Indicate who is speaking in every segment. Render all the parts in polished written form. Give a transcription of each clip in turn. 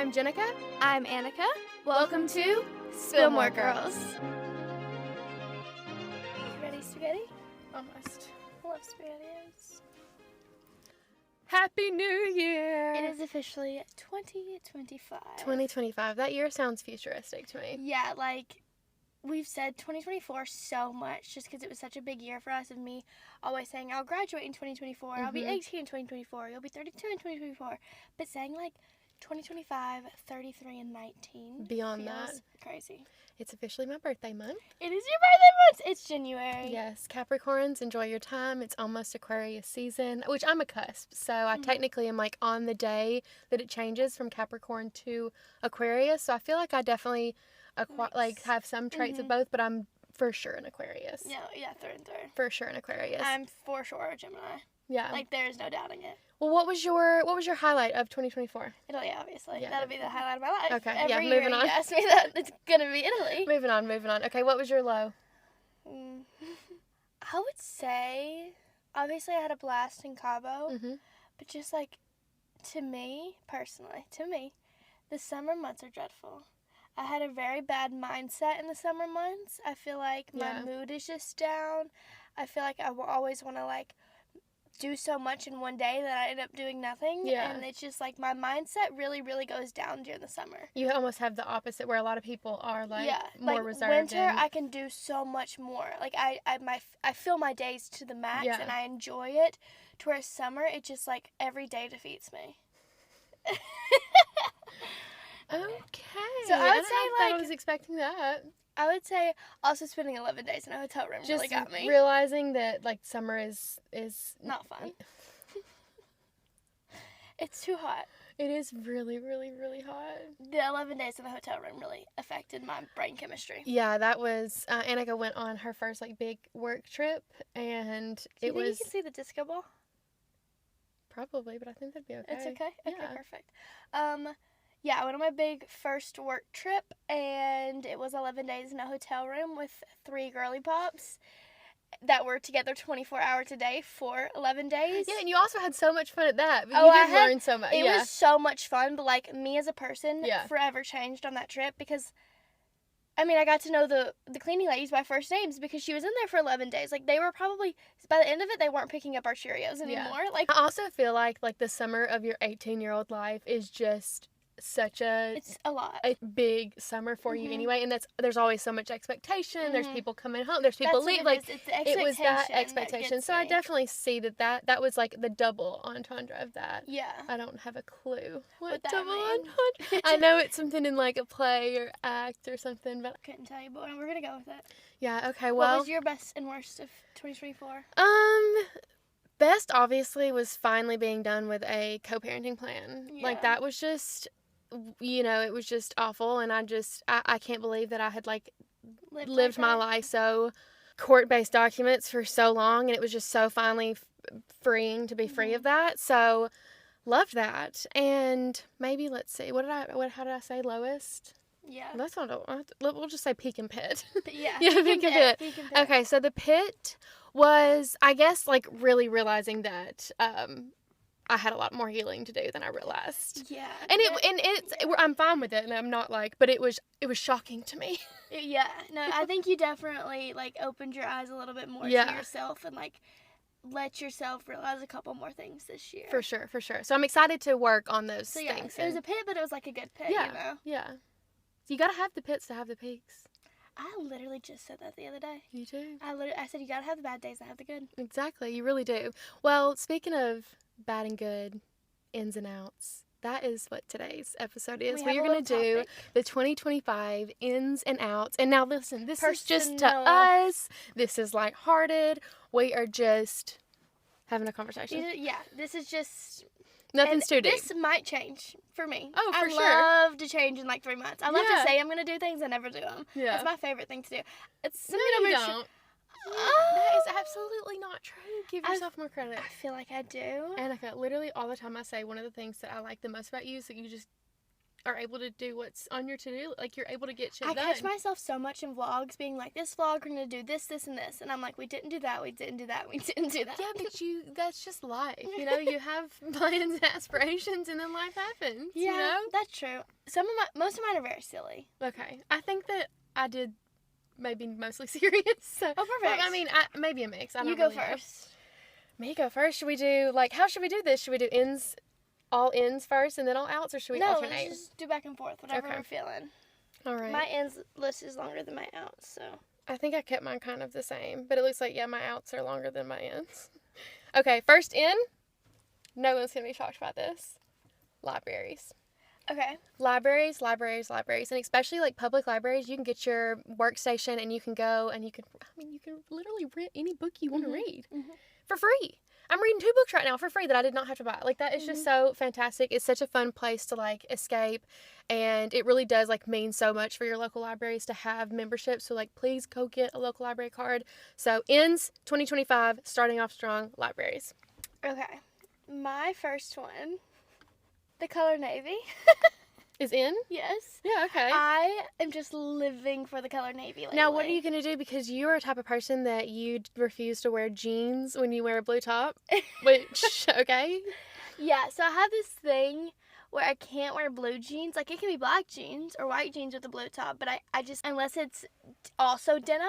Speaker 1: I'm Jennica.
Speaker 2: I'm Annica.
Speaker 1: Welcome to Spill More Girls.
Speaker 2: You ready, spaghetti?
Speaker 1: Almost.
Speaker 2: I love SpaghettiOs.
Speaker 1: Happy New Year!
Speaker 2: It is officially 2025.
Speaker 1: 2025. That year sounds futuristic to me.
Speaker 2: Yeah, like, we've said 2024 so much just because it was such a big year for us, and me always saying, I'll graduate in 2024, I'll be 18 in 2024, you'll be 32 in 2024. But saying, like, 2025, 33, and 19
Speaker 1: Beyond
Speaker 2: feels
Speaker 1: that.
Speaker 2: crazy.
Speaker 1: It's officially my birthday month.
Speaker 2: It is your birthday month! It's January.
Speaker 1: Yes, Capricorns, enjoy your time. It's almost Aquarius season, which I'm a cusp, so I technically am like on the day that it changes from Capricorn to Aquarius, so I feel like I definitely like have some traits of both, but I'm for sure an Aquarius.
Speaker 2: Yeah, through and through.
Speaker 1: For sure an Aquarius.
Speaker 2: I'm for sure a Gemini.
Speaker 1: Yeah.
Speaker 2: Like, there's no doubting it.
Speaker 1: Well, what was your highlight of 2024?
Speaker 2: Italy, obviously.
Speaker 1: Yeah.
Speaker 2: That'll be the highlight of my life.
Speaker 1: Okay,
Speaker 2: Every
Speaker 1: yeah, moving
Speaker 2: year
Speaker 1: on.
Speaker 2: you ask me that, it's gonna be Italy.
Speaker 1: Moving on. Okay, what was your low?
Speaker 2: I would say, obviously I had a blast in Cabo, but just like, to me, personally, the summer months are dreadful. I had a very bad mindset in the summer months. I feel like my mood is just down. I feel like I always want to, like, do so much in one day that I end up doing nothing.
Speaker 1: Yeah.
Speaker 2: And it's just, like, my mindset really, really goes down during the summer.
Speaker 1: You almost have the opposite where a lot of people are, like, more
Speaker 2: like,
Speaker 1: reserved.
Speaker 2: Winter, I can do so much more. Like, I fill my days to the max, and I enjoy it. To where summer, it just, like, every day defeats me.
Speaker 1: Okay.
Speaker 2: So I would
Speaker 1: say,
Speaker 2: like,
Speaker 1: I was expecting that.
Speaker 2: I would say also spending 11 days in a hotel room really got me.
Speaker 1: Realizing that, like, summer is
Speaker 2: not fun. It's too hot.
Speaker 1: It is really, really, really hot.
Speaker 2: The 11 days in the hotel room really affected my brain chemistry.
Speaker 1: Yeah, that was, Annika went on her first, like, big work trip, and
Speaker 2: Do you think you can see the disco ball?
Speaker 1: Probably, but I think that'd be okay.
Speaker 2: It's okay? Okay,
Speaker 1: Yeah.
Speaker 2: perfect. Yeah, I went on my big first work trip, and it was 11 days in a hotel room with 3 girly pops that were together 24 hours a day for 11 days.
Speaker 1: Yeah, and you also had so much fun at that. But you did learn so much.
Speaker 2: It was so much fun, but, like, me as a person forever changed on that trip because, I mean, I got to know the cleaning ladies by first names because she was in there for 11 days. Like, they were probably, by the end of it, they weren't picking up our Cheerios anymore.
Speaker 1: Yeah.
Speaker 2: Like,
Speaker 1: I also feel like the summer of your 18-year-old life is just it's
Speaker 2: a lot.
Speaker 1: A big summer for you anyway, and there's always so much expectation. There's people coming home, there's people leaving. Like, it was that expectation. So I definitely see that was like the double entendre of that.
Speaker 2: Yeah.
Speaker 1: I don't have a clue what
Speaker 2: that
Speaker 1: double
Speaker 2: means.
Speaker 1: entendre. I know it's something in, like, a play or act or something, but
Speaker 2: Couldn't tell you, but we're gonna go with it.
Speaker 1: Yeah. Okay. Well,
Speaker 2: what was your best and worst of 2024?
Speaker 1: Best obviously was finally being done with a co-parenting plan.
Speaker 2: Yeah.
Speaker 1: Like, that was just, it was just awful, and I can't believe that I had, like, lived my life so court-based documents for so long, and it was just so finally freeing to be free of that. So loved that. And maybe, let's see, how did I say lowest?
Speaker 2: Yeah.
Speaker 1: That's not, we'll just say peak and pit.
Speaker 2: Yeah.
Speaker 1: Peak and pit. Okay, so the pit was, I guess, like, really realizing that I had a lot more healing to do than I realized.
Speaker 2: Yeah.
Speaker 1: And I'm fine with it, and I'm not, like, but it was shocking to me.
Speaker 2: Yeah. No, I think you definitely, like, opened your eyes a little bit more to yourself and, like, let yourself realize a couple more things this year.
Speaker 1: For sure. So I'm excited to work on those things.
Speaker 2: It was a pit, but it was, like, a good pit, you know?
Speaker 1: Yeah. You gotta have the pits to have the peaks.
Speaker 2: I literally just said that the other day.
Speaker 1: You do?
Speaker 2: I said you gotta have the bad days to have the good.
Speaker 1: Exactly, you really do. Well, speaking of bad and good, ins and outs, that is what today's episode is. We are going to do the 2025 ins and outs. And now listen, this is just to us. This is lighthearted. We are just having a conversation.
Speaker 2: Yeah, this is just...
Speaker 1: Nothing's too deep.
Speaker 2: This might change for me.
Speaker 1: Oh, for sure.
Speaker 2: I love to change in, like, 3 months. I love to say I'm going to do things and never do them.
Speaker 1: Yeah.
Speaker 2: That's my favorite thing to do. It's
Speaker 1: no, you don't. That is absolutely not true. Give yourself more credit.
Speaker 2: I feel like I do.
Speaker 1: Annika, literally all the time I say one of the things that I like the most about you is that you just are able to do what's on your to-do. Like, you're able to get shit
Speaker 2: I
Speaker 1: done.
Speaker 2: catch myself so much in vlogs being like, this vlog, we're going to do this, this, and this. And I'm like, we didn't do that, we didn't do that, we didn't do that.
Speaker 1: Yeah, but that's just life. You know, you have plans and aspirations, and then life happens.
Speaker 2: Yeah,
Speaker 1: you know?
Speaker 2: that's true. Most of mine are very silly.
Speaker 1: Okay. I think that I did maybe mostly serious. So,
Speaker 2: Oh, perfect.
Speaker 1: well, I mean, maybe a mix. I don't
Speaker 2: You go
Speaker 1: really know.
Speaker 2: first.
Speaker 1: Me go first. Should we do, like, how should we do this? Should we do all ends first and then all outs, or should we alternate?
Speaker 2: No, let's just do back and forth, whatever we're feeling.
Speaker 1: All right.
Speaker 2: My ends list is longer than my outs, so.
Speaker 1: I think I kept mine kind of the same, but it looks like, yeah, my outs are longer than my ends. Okay, first in. No one's going to be shocked by this. Libraries.
Speaker 2: Okay.
Speaker 1: Libraries. And especially, like, public libraries, you can get your workstation and you can go and you can literally rent any book you want to read for free. I'm reading 2 books right now for free that I did not have to buy. Like, that is just so fantastic. It's such a fun place to, like, escape. And it really does, like, mean so much for your local libraries to have memberships. So, like, please go get a local library card. So, ends 2025, starting off strong, libraries.
Speaker 2: Okay. My first one, the color navy.
Speaker 1: Is in?
Speaker 2: Yes.
Speaker 1: Yeah, okay.
Speaker 2: I am just living for the color navy lately.
Speaker 1: Now, what are you going to do? Because you're a type of person that you refuse to wear jeans when you wear a blue top. Which, okay.
Speaker 2: Yeah, so I have this thing where I can't wear blue jeans. Like, it can be black jeans or white jeans with a blue top, but I just, unless it's also denim,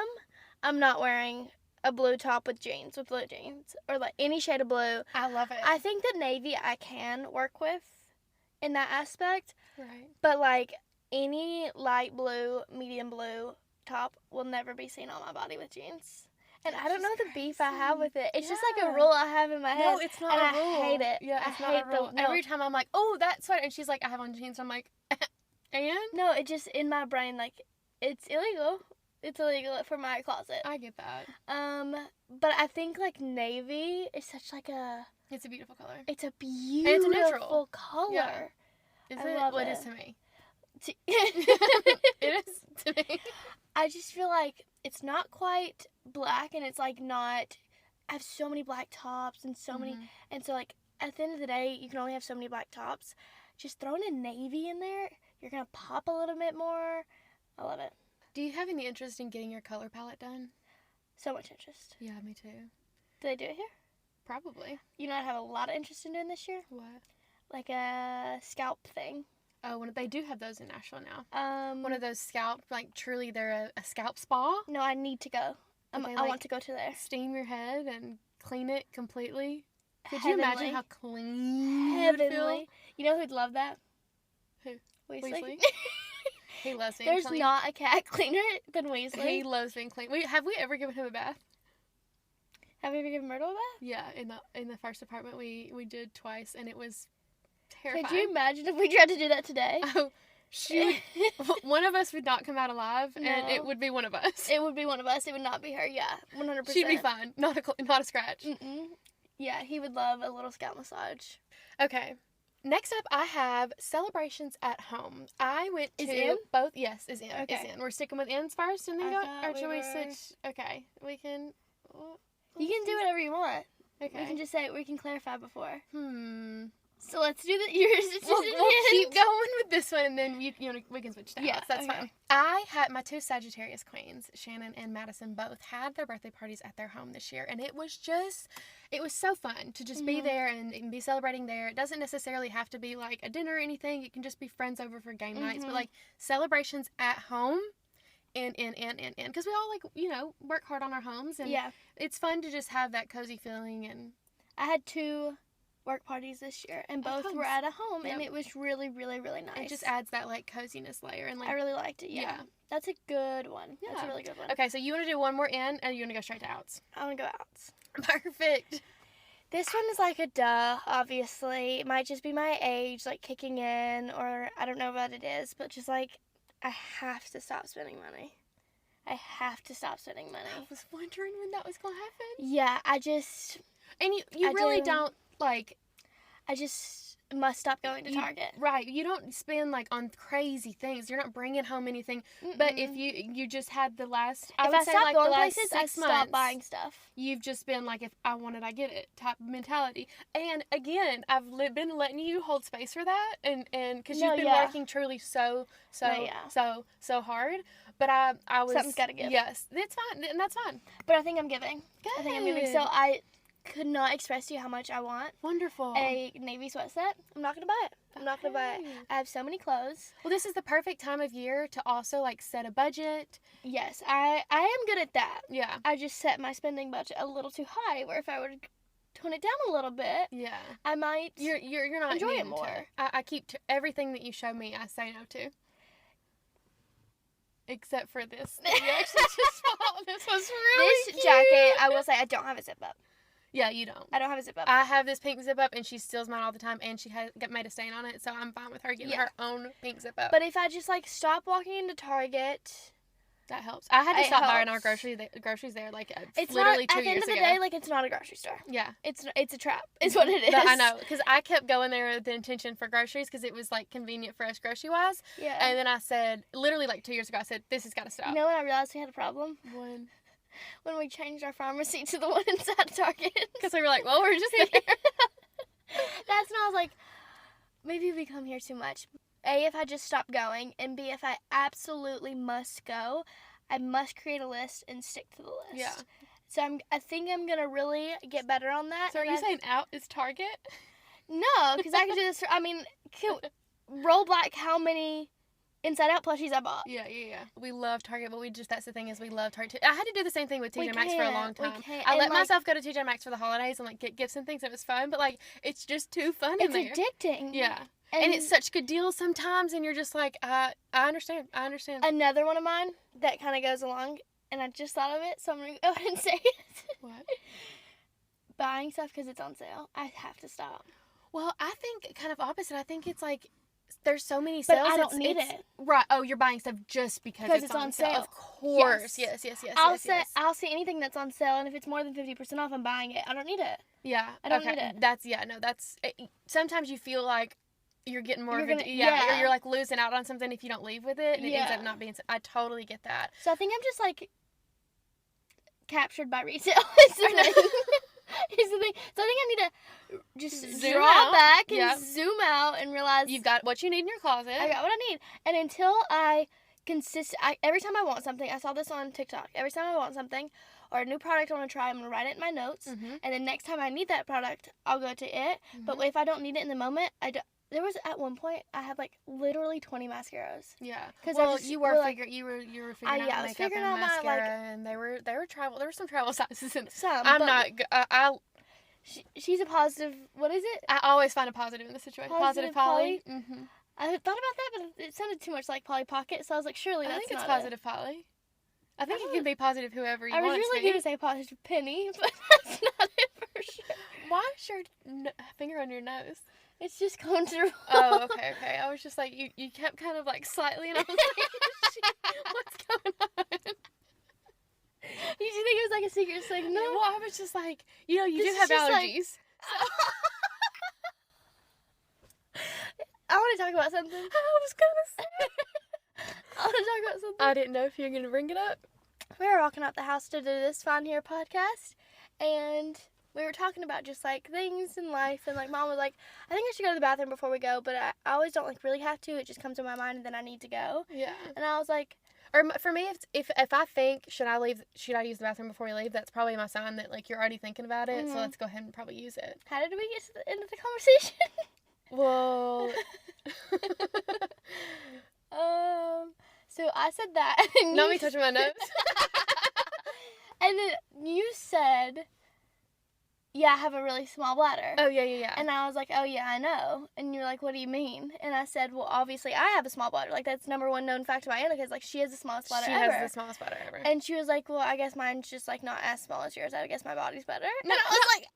Speaker 2: I'm not wearing a blue top with blue jeans, or like any shade of blue.
Speaker 1: I love it.
Speaker 2: I think that navy I can work with in that aspect.
Speaker 1: Right.
Speaker 2: But like any light blue, medium blue top will never be seen on my body with jeans. And I don't know the beef I have with it. It's just like a rule I have in my head.
Speaker 1: No, it's not
Speaker 2: and
Speaker 1: a rule.
Speaker 2: I hate it.
Speaker 1: Yeah, it's
Speaker 2: I
Speaker 1: not a rule. Every time I'm like, oh, that sweater. And she's like, I have on jeans. I'm like, and?
Speaker 2: No, it just, in my brain, like, it's illegal. It's illegal for my closet.
Speaker 1: I get that.
Speaker 2: But I think, like, navy is such, like,
Speaker 1: it's a beautiful color.
Speaker 2: It's a beautiful
Speaker 1: it's a neutral
Speaker 2: color.
Speaker 1: Yeah. Is
Speaker 2: I
Speaker 1: it?
Speaker 2: love
Speaker 1: Well,
Speaker 2: it.
Speaker 1: it is to me.
Speaker 2: It
Speaker 1: is to me.
Speaker 2: I just feel like it's not quite black, and it's, like, not... I have so many black tops and so many... And so, like, at the end of the day, you can only have so many black tops. Just throwing a navy in there, you're going to pop a little bit more. I love it.
Speaker 1: Do you have any interest in getting your color palette done?
Speaker 2: So much interest.
Speaker 1: Yeah, me too.
Speaker 2: Do they do it here?
Speaker 1: Probably.
Speaker 2: You know what I have a lot of interest in doing this year?
Speaker 1: What?
Speaker 2: Like a scalp thing.
Speaker 1: Oh, they do have those in Nashville now. One of those scalp, like, truly they're a scalp spa.
Speaker 2: No, I need to go. I want to go to there.
Speaker 1: Steam your head and clean it completely. Could
Speaker 2: Heavenly.
Speaker 1: you imagine how clean
Speaker 2: Heavenly.
Speaker 1: it would feel?
Speaker 2: You know who'd love that?
Speaker 1: Who?
Speaker 2: Weasley.
Speaker 1: He loves being
Speaker 2: There's
Speaker 1: clean.
Speaker 2: not a cat cleaner than Weasley.
Speaker 1: He loves being clean. Have we ever given him a bath?
Speaker 2: Have you ever given Myrtle a bath?
Speaker 1: Yeah, in the first apartment we did twice, and it was terrifying.
Speaker 2: Could you imagine if we tried to do that today?
Speaker 1: Oh, one of us would not come out alive, and it would be one of us.
Speaker 2: It would be one of us. It would not be her. Yeah, 100%.
Speaker 1: She'd be fine. Not a scratch.
Speaker 2: Yeah, he would love a little scalp massage.
Speaker 1: Okay. Next up, I have celebrations at home. I went to
Speaker 2: in?
Speaker 1: both. Yes, is in.
Speaker 2: Okay.
Speaker 1: Is in. We're sticking with ends first, and then or should we switch? Okay, we can.
Speaker 2: You can do whatever you want.
Speaker 1: Okay.
Speaker 2: We can just say we can clarify before.
Speaker 1: So
Speaker 2: let's do yours.
Speaker 1: We'll keep going with this one, and then we can switch to outs. That's fine. I had my 2 Sagittarius queens, Shannon and Madison, both had their birthday parties at their home this year, and it was so fun to just be there and be celebrating there. It doesn't necessarily have to be like a dinner or anything. It can just be friends over for game nights, but like celebrations at home. And because we all, like, work hard on our homes, and it's fun to just have that cozy feeling. And
Speaker 2: I had 2 work parties this year, and both were at a home, and it was really, really, really nice.
Speaker 1: It just adds that, like, coziness layer, and like
Speaker 2: I really liked it. Yeah. That's a good one.
Speaker 1: Yeah.
Speaker 2: That's a really good one.
Speaker 1: Okay, so you want to do one more in, or you want to go straight to outs?
Speaker 2: I want to go outs.
Speaker 1: Perfect.
Speaker 2: This one is like a duh, obviously. It might just be my age, like, kicking in, or I don't know what it is, but just, like, I have to stop spending money. I have to stop spending money.
Speaker 1: I was wondering when that was going to happen.
Speaker 2: Yeah, I just...
Speaker 1: And you really don't, like...
Speaker 2: I just... must stop going to Target.
Speaker 1: Right. You don't spend, like, on crazy things. You're not bringing home anything. Mm-mm. But if you just had the last, I would say, like, the last 6 months, I stop
Speaker 2: buying stuff.
Speaker 1: You've just been, like, if I want it, I get it type mentality. And, again, I've been letting you hold space for that. And because you've been working truly so hard. But I was...
Speaker 2: Something's got to give.
Speaker 1: Yes. It's fine. And that's fine.
Speaker 2: But I think I'm giving.
Speaker 1: Good.
Speaker 2: I think I'm giving. So I could not express to you how much I want.
Speaker 1: Wonderful.
Speaker 2: A navy sweat set. I'm not going to buy it. I'm not going to buy it. I have so many clothes.
Speaker 1: Well, this is the perfect time of year to also, like, set a budget.
Speaker 2: Yes, I am good at that.
Speaker 1: Yeah.
Speaker 2: I just set my spending budget a little too high, where if I were to tone it down a little bit, I might
Speaker 1: you're not
Speaker 2: enjoy it more.
Speaker 1: I keep everything that you show me, I say no to. Except for this. You actually just bought. This was really
Speaker 2: This jacket, I will say, I don't have a zip up.
Speaker 1: Yeah, you don't.
Speaker 2: I don't have a zip up.
Speaker 1: I have this pink zip up, and she steals mine all the time, and she made a stain on it, so I'm fine with her getting her own pink zip up.
Speaker 2: But if I just, like, stop walking into Target...
Speaker 1: That helps. I had to stop buying our groceries there, like,
Speaker 2: it's
Speaker 1: literally
Speaker 2: not,
Speaker 1: 2 years ago.
Speaker 2: At the end of the day, like, it's not a grocery store.
Speaker 1: Yeah.
Speaker 2: It's a trap, is what it is.
Speaker 1: I know, because I kept going there with the intention for groceries, because it was, like, convenient for us grocery-wise.
Speaker 2: Yeah.
Speaker 1: And then I said, literally, like, 2 years ago, I said, this has got to stop.
Speaker 2: You know when I realized we had a problem? When we changed our pharmacy to the one inside Target.
Speaker 1: Because we were like, well, we're just there.
Speaker 2: That's when I was like, maybe we come here too much. A, if I just stop going, and B, if I absolutely must go, I must create a list and stick to the list.
Speaker 1: Yeah.
Speaker 2: So I think I'm going to really get better on that.
Speaker 1: So are you saying out is Target?
Speaker 2: No, because I could do this, roll back how many Inside Out plushies I bought.
Speaker 1: Yeah. We love Target, but that's the thing is we love Target. I had to do the same thing with TJ Maxx for a long time. I let myself go to TJ Maxx for the holidays and, like, get gifts and things. It was fun, but, like, it's just too fun in there.
Speaker 2: It's addicting.
Speaker 1: Yeah. And it's such good deals sometimes, and you're just like, I understand.
Speaker 2: Another one of mine that kind of goes along, and I just thought of it, so I'm going to go ahead and say it.
Speaker 1: What?
Speaker 2: Buying stuff because it's on sale. I have to stop.
Speaker 1: Well, I think kind of opposite. I think it's like, there's so many sales.
Speaker 2: But I don't need it.
Speaker 1: Right. Oh, you're buying stuff just because it's on sale. Of course. Yes.
Speaker 2: I'll see anything that's on sale, and if it's more than 50% off, I'm buying it. I don't need it.
Speaker 1: Yeah.
Speaker 2: I don't need it.
Speaker 1: That's sometimes you feel like you're getting more you're like losing out on something if you don't leave with it, and it ends up not being. I totally get that.
Speaker 2: So I think I'm just, like, captured by retail. Is the thing. So I think I need to just draw back and zoom out and realize
Speaker 1: you've got what you need in your closet.
Speaker 2: I got what I need. And until I every time I want something, I saw this on TikTok. Every time I want something or a new product I want to try, I'm going to write it in my notes. Mm-hmm. And then next time I need that product, I'll go to it. Mm-hmm. But if I don't need it in the moment, there was at one point I had, like, literally 20 mascaras.
Speaker 1: Yeah. Because you were figuring out makeup and mascara, and there were some travel sizes in some.
Speaker 2: She's a positive. What is it?
Speaker 1: I always find a positive in the situation. Positive Polly.
Speaker 2: Mm-hmm. I thought about that, but it sounded too much like Polly Pocket, so I was like, surely that's not it.
Speaker 1: I think it's Positive Polly. I think it can be positive whoever you want it to be.
Speaker 2: I was really going to say Positive Penny, but that's not it for sure.
Speaker 1: Why is your finger on your nose?
Speaker 2: It's just going through.
Speaker 1: Oh, okay. I was just like, you kept kind of, like, slightly, and I was like, what's going on?
Speaker 2: You think it was, like, a secret signal?
Speaker 1: Well, I was just like, you do have allergies.
Speaker 2: I want to talk about something.
Speaker 1: I was going to say.
Speaker 2: I want to talk about something.
Speaker 1: I didn't know if you were going to bring it up.
Speaker 2: We were walking out the house to do this Fine Here podcast, and we were talking about just, like, things in life, and, like, Mom was like, I think I should go to the bathroom before we go, but I always don't, like, really have to. It just comes to my mind, and then I need to go.
Speaker 1: Yeah.
Speaker 2: And I was like...
Speaker 1: Or for me, if I think, should I use the bathroom before we leave, that's probably my sign that, like, you're already thinking about it, so let's go ahead and probably use it.
Speaker 2: How did we get to the end of the conversation?
Speaker 1: Well...
Speaker 2: So I said that.
Speaker 1: Not me touching my nose.
Speaker 2: And then you said, yeah, I have a really small bladder.
Speaker 1: Oh, yeah.
Speaker 2: And I was like, oh, yeah, I know. And you're like, what do you mean? And I said, well, obviously, I have a small bladder. Like, that's number one known fact about Annica, is, like, she has the smallest bladder ever.
Speaker 1: She has the smallest bladder ever.
Speaker 2: And she was like, well, I guess mine's just, like, not as small as yours. I guess my body's better.
Speaker 1: No, and I was like,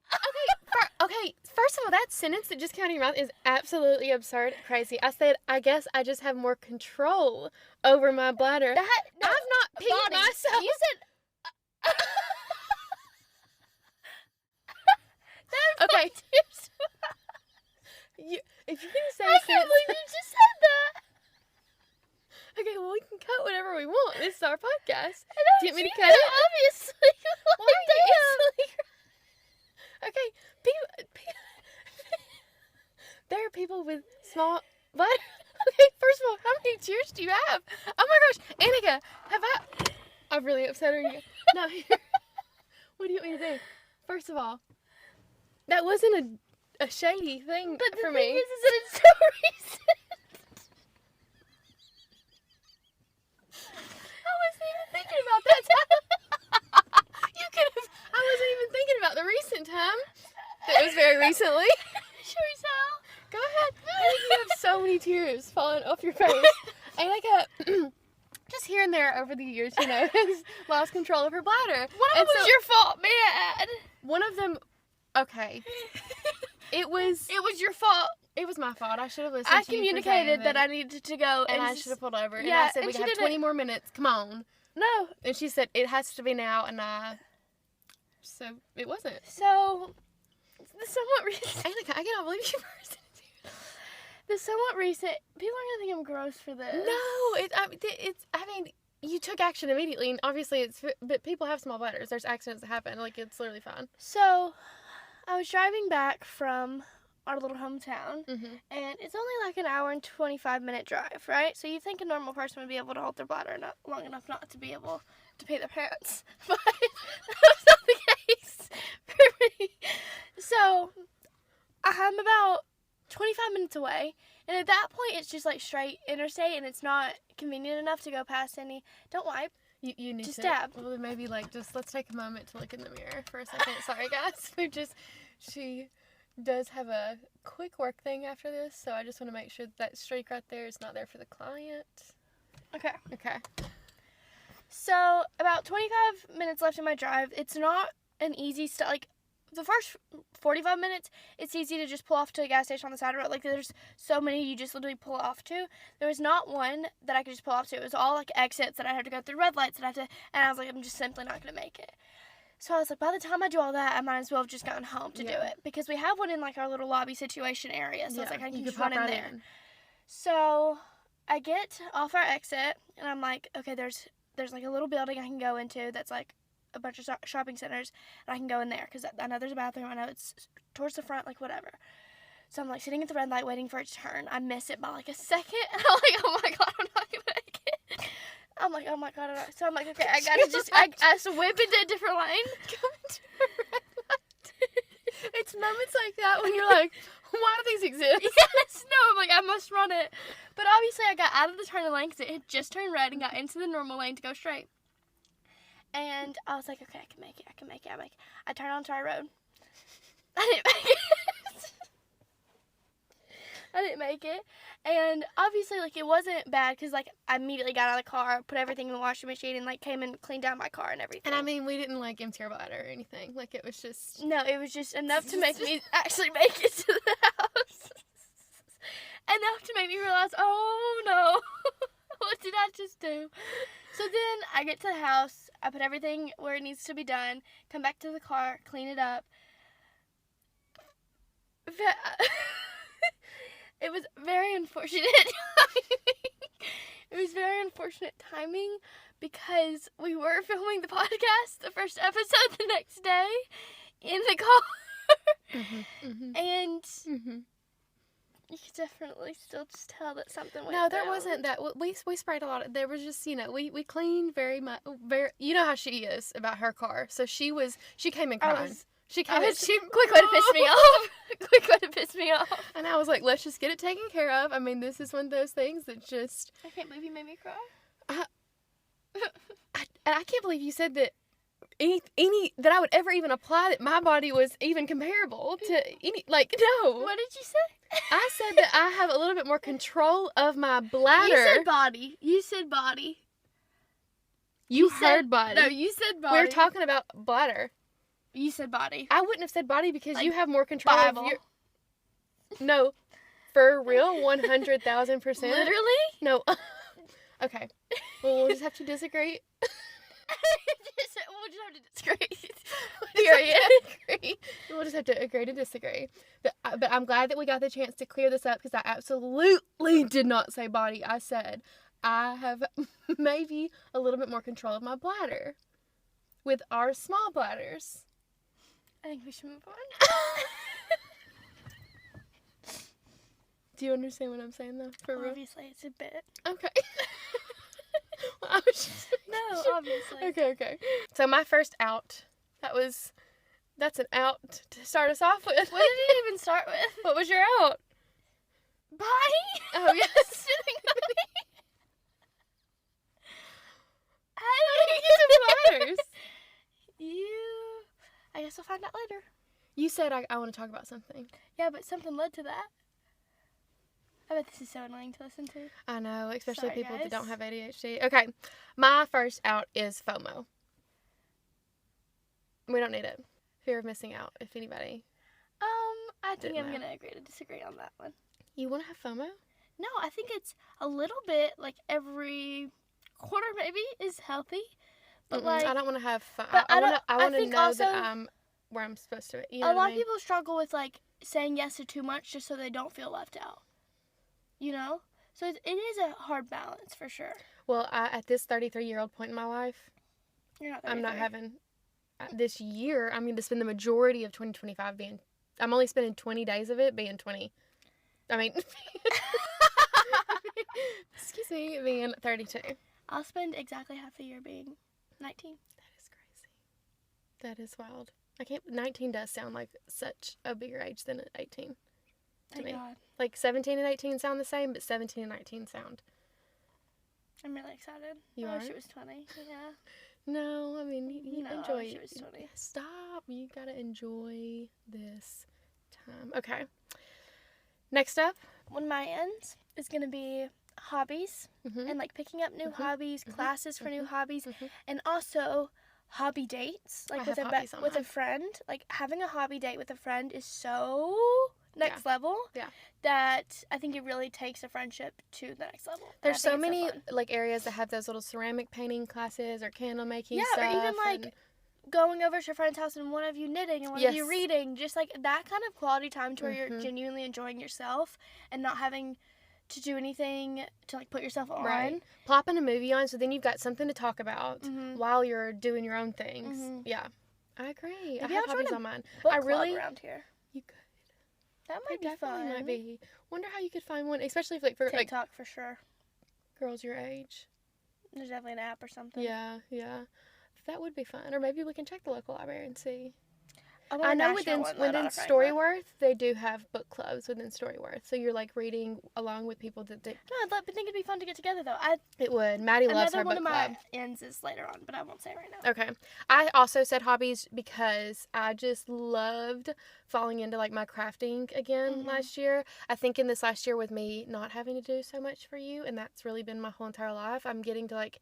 Speaker 1: okay, first of all, that sentence that just came out of your mouth is absolutely absurd, crazy. I said, I guess I just have more control over my bladder.
Speaker 2: I've
Speaker 1: not peed myself.
Speaker 2: You said...
Speaker 1: Okay. If you're going to say
Speaker 2: I can't believe you just said that.
Speaker 1: Okay, well, we can cut whatever we want. This is our podcast. Do you want me to
Speaker 2: You
Speaker 1: cut it?
Speaker 2: obviously.
Speaker 1: Why are you instantly... Okay, there are people with small butt. Okay, first of all, how many tears do you have? Oh my gosh, Annica, I've really upset her. No, what do you want me to do? First of all, that wasn't a shady thing
Speaker 2: But
Speaker 1: for
Speaker 2: the
Speaker 1: me.
Speaker 2: thing is that it's so recent.
Speaker 1: I wasn't even thinking about that time. You could have. I wasn't even thinking about the recent time. That was very recently.
Speaker 2: Should we tell?
Speaker 1: Go ahead. I think you have so many tears falling off your face. Annica, just here and there over the years, has lost control of her bladder.
Speaker 2: One of them was your fault, man.
Speaker 1: One of them, okay. It was
Speaker 2: your fault.
Speaker 1: It was my fault. I should have listened
Speaker 2: I
Speaker 1: to you.
Speaker 2: communicated that I needed to go.
Speaker 1: And I should have pulled over.
Speaker 2: Yeah,
Speaker 1: and I said
Speaker 2: and
Speaker 1: we
Speaker 2: she
Speaker 1: have
Speaker 2: didn't.
Speaker 1: 20 more minutes. Come on.
Speaker 2: No.
Speaker 1: And she said it has to be now, and so it wasn't.
Speaker 2: So, the somewhat recent.
Speaker 1: Annica, I cannot believe you first.
Speaker 2: The somewhat recent. People are gonna think I'm gross for this.
Speaker 1: No, I mean, you took action immediately, and obviously but people have small bladders. There's accidents that happen. Like, it's literally fine.
Speaker 2: So, I was driving back from our little hometown, and it's only like an hour and 25-minute drive, right? So you think a normal person would be able to hold their bladder long enough not to be able to pay their parents, but that was not the case for me. So I'm about 25 minutes away, and at that point it's just like straight interstate, and it's not convenient enough to go past any. Don't wipe.
Speaker 1: You need
Speaker 2: just
Speaker 1: to
Speaker 2: dab.
Speaker 1: Well, maybe let's take a moment to look in the mirror for a second. Sorry, guys. She does have a quick work thing after this, so I just want to make sure that streak right there is not there for the client.
Speaker 2: Okay.
Speaker 1: So
Speaker 2: about 25 minutes left in my drive. It's not an easy like the first 45 minutes, it's easy to just pull off to a gas station on the side of the road. Like, there's so many you just literally pull off to. There was not one that I could just pull off to. It was all, like, exits that I had to go through, red lights that I had to, and I was like, I'm just simply not going to make it. So I was like, by the time I do all that, I might as well have just gotten home to do it. Because we have one in, like, our little lobby situation area. So it's like, I can just run in there. So I get off our exit, and I'm like, okay, there's like, a little building I can go into that's, like, a bunch of shopping centers, and I can go in there because I know there's a bathroom. I know it's towards the front, like, whatever. So I'm like sitting at the red light waiting for it to turn. I miss it by like a second, and I'm like, oh my god, I'm not gonna make it. I'm like, oh my god, I'm not. So I'm like, okay, I gotta just I whip into a different lane.
Speaker 1: Come into a red light. It's moments like that when you're like, why do these exist?
Speaker 2: Yes, no, I'm like, I must run it. But obviously I got out of the turning lane because it had just turned red and got into the normal lane to go straight. And I was like, okay, I can make it. I turned onto our road. I didn't make it. And obviously, like, it wasn't bad because, like, I immediately got out of the car, put everything in the washing machine, and, like, came and cleaned out my car and everything.
Speaker 1: And, I mean, we didn't, like, empty our bladder or anything. Like, it was just...
Speaker 2: No, it was just enough to make me actually make it to the house. Enough to make me realize, oh, no. What did I just do? So then I get to the house, I put everything where it needs to be done, come back to the car, clean it up. It was very unfortunate It was very unfortunate timing because we were filming the podcast, the first episode, the next day in the car. And you could definitely still just tell that something went
Speaker 1: No, there
Speaker 2: down.
Speaker 1: wasn't that. We sprayed a lot. There was just, we cleaned very much. You know how she is about her car. So she came in crying. Quick way to piss me off.
Speaker 2: Quick way to piss me off.
Speaker 1: And I was like, let's just get it taken care of. I mean, this is one of those things that just...
Speaker 2: I can't believe you made me cry.
Speaker 1: I can't believe you said that any that I would ever even apply that my body was even comparable to any, like, no.
Speaker 2: What did you say?
Speaker 1: I said that I have a little bit more control of my bladder.
Speaker 2: You said body.
Speaker 1: You heard body.
Speaker 2: No, you said body.
Speaker 1: We're talking about bladder.
Speaker 2: You said body.
Speaker 1: I wouldn't have said body because
Speaker 2: Like
Speaker 1: you have more control
Speaker 2: Bible.
Speaker 1: of your... No. For real? 100,000%?
Speaker 2: Literally?
Speaker 1: No. Okay. Well, we'll just have to disagree.
Speaker 2: We'll We'll just have to disagree.
Speaker 1: Period. Agree. We'll just have to agree to disagree. But I'm glad that we got the chance to clear this up because I absolutely did not say body. I said I have maybe a little bit more control of my bladder with our small bladders.
Speaker 2: I think we should move on.
Speaker 1: Do you understand what I'm saying, though? For real?
Speaker 2: Obviously, it's a bit.
Speaker 1: Okay. Well, I was just...
Speaker 2: No, obviously.
Speaker 1: Okay. So my first out, that's an out to start us off with.
Speaker 2: What did it even start with?
Speaker 1: What was your out?
Speaker 2: Body?
Speaker 1: Oh, yes.
Speaker 2: Sitting on me.
Speaker 1: How did you get to bladders?
Speaker 2: I guess we'll find out later.
Speaker 1: You said I want to talk about something.
Speaker 2: Yeah, but something led to that. I bet this is so annoying to listen to.
Speaker 1: I know, especially
Speaker 2: Sorry,
Speaker 1: people
Speaker 2: guys.
Speaker 1: that don't have ADHD. Okay, my first out is FOMO. We don't need it. Fear of missing out, if anybody.
Speaker 2: I think
Speaker 1: Didn't
Speaker 2: I'm
Speaker 1: know.
Speaker 2: going to agree to disagree on that one.
Speaker 1: You want to have FOMO?
Speaker 2: No, I think it's a little bit, like, every quarter maybe is healthy. But, like...
Speaker 1: I don't want to have fun.
Speaker 2: But
Speaker 1: I want to
Speaker 2: think
Speaker 1: know
Speaker 2: also,
Speaker 1: that I'm where I'm supposed to be. You know
Speaker 2: a
Speaker 1: what
Speaker 2: lot
Speaker 1: I
Speaker 2: of
Speaker 1: mean?
Speaker 2: people struggle with, like, saying yes to too much just so they don't feel left out. You know? So it is a hard balance, for sure.
Speaker 1: Well, at this 33-year-old point in my life,
Speaker 2: You're not
Speaker 1: I'm not
Speaker 2: 33.
Speaker 1: having... This year, I'm going to spend the majority of 2025 being... I'm only spending 20 days of it being 20. I mean... excuse me, being 32.
Speaker 2: I'll spend exactly half the year being 19.
Speaker 1: That is crazy. That is wild. 19 does sound like such a bigger age than 18 to
Speaker 2: Thank
Speaker 1: me.
Speaker 2: God.
Speaker 1: Like 17 and 18 sound the same, but 17 and 19 sound.
Speaker 2: I'm really excited.
Speaker 1: You
Speaker 2: I
Speaker 1: are?
Speaker 2: wish it was 20. Yeah.
Speaker 1: No, I mean, you
Speaker 2: No, I
Speaker 1: enjoy
Speaker 2: wish it was 20.
Speaker 1: Stop. You gotta enjoy this time. Okay. Next up.
Speaker 2: One of my ends is going to be hobbies
Speaker 1: Mm-hmm.
Speaker 2: and, like, picking up new hobbies, classes for new hobbies, and also hobby dates, like,
Speaker 1: I
Speaker 2: with
Speaker 1: have
Speaker 2: a
Speaker 1: hobbies on
Speaker 2: with a
Speaker 1: mine.
Speaker 2: friend. Like, having a hobby date with a friend is so next level that I think it really takes a friendship to the next level.
Speaker 1: There's so
Speaker 2: I think it's
Speaker 1: many
Speaker 2: fun.
Speaker 1: like areas that have those little ceramic painting classes or candle making
Speaker 2: Yeah,
Speaker 1: stuff.
Speaker 2: or even, like, going over to your friend's house and one of you knitting and one of you
Speaker 1: Yes.
Speaker 2: reading. Just, like, that kind of quality time to where you're
Speaker 1: Mhm.
Speaker 2: genuinely enjoying yourself and not having to do anything to, like, put yourself on.
Speaker 1: Right. Plopping a movie on, so then you've got something to talk about
Speaker 2: Mhm.
Speaker 1: while you're doing your own things.
Speaker 2: Mhm.
Speaker 1: Yeah. I agree.
Speaker 2: Maybe
Speaker 1: I have
Speaker 2: I'll join
Speaker 1: hobbies
Speaker 2: a
Speaker 1: on mine.
Speaker 2: Book
Speaker 1: I
Speaker 2: club
Speaker 1: really...
Speaker 2: around here.
Speaker 1: You could.
Speaker 2: That
Speaker 1: There
Speaker 2: might be
Speaker 1: definitely
Speaker 2: fun.
Speaker 1: might be. Wonder how you could find one, especially if, like, for like
Speaker 2: TikTok for sure.
Speaker 1: girls your age.
Speaker 2: There's definitely an app or something.
Speaker 1: Yeah. That would be fun. Or maybe we can check the local library and see.
Speaker 2: want
Speaker 1: I
Speaker 2: a
Speaker 1: know
Speaker 2: national
Speaker 1: within
Speaker 2: one, though, not a Franklin.
Speaker 1: Storyworth, they do have book clubs within Storyworth. So you're, like, reading along with people that...
Speaker 2: No, I think it'd be fun to get together, though.
Speaker 1: It would. Maddie loves
Speaker 2: Another
Speaker 1: her
Speaker 2: one
Speaker 1: book
Speaker 2: of
Speaker 1: club.
Speaker 2: my ends is later on, but I won't say it right now.
Speaker 1: Okay. I also said hobbies because I just loved falling into, like, my crafting again last year. I think in this last year with me not having to do so much for you, and that's really been my whole entire life, I'm getting to, like,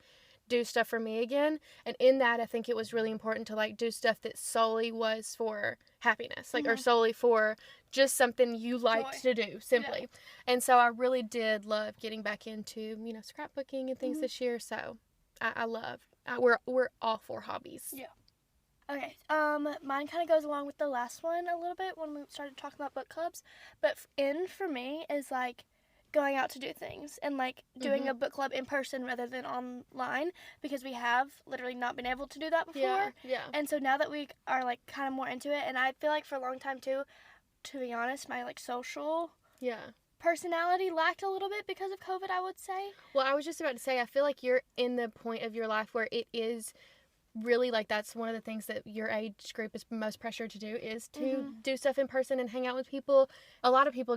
Speaker 1: do stuff for me again. And in that, I think it was really important to, like, do stuff that solely was for happiness, like, or solely for just something you liked to do, simply. Yeah. And so I really did love getting back into, you know, scrapbooking and things this year. So I love, we're all for hobbies.
Speaker 2: Yeah. Okay, mine kind of goes along with the last one a little bit when we started talking about book clubs, but for me is, like, going out to do things and, like, doing a book club in person rather than online, because we have literally not been able to do that before.
Speaker 1: Yeah.
Speaker 2: And so now that we are, like, kind of more into it, and I feel like for a long time too, to be honest, my, like, social personality lacked a little bit because of COVID, I would say.
Speaker 1: Well, I was just about to say, I feel like you're in the point of your life where it is really, like, that's one of the things that your age group is most pressured to do, is to do stuff in person and hang out with people. A lot of people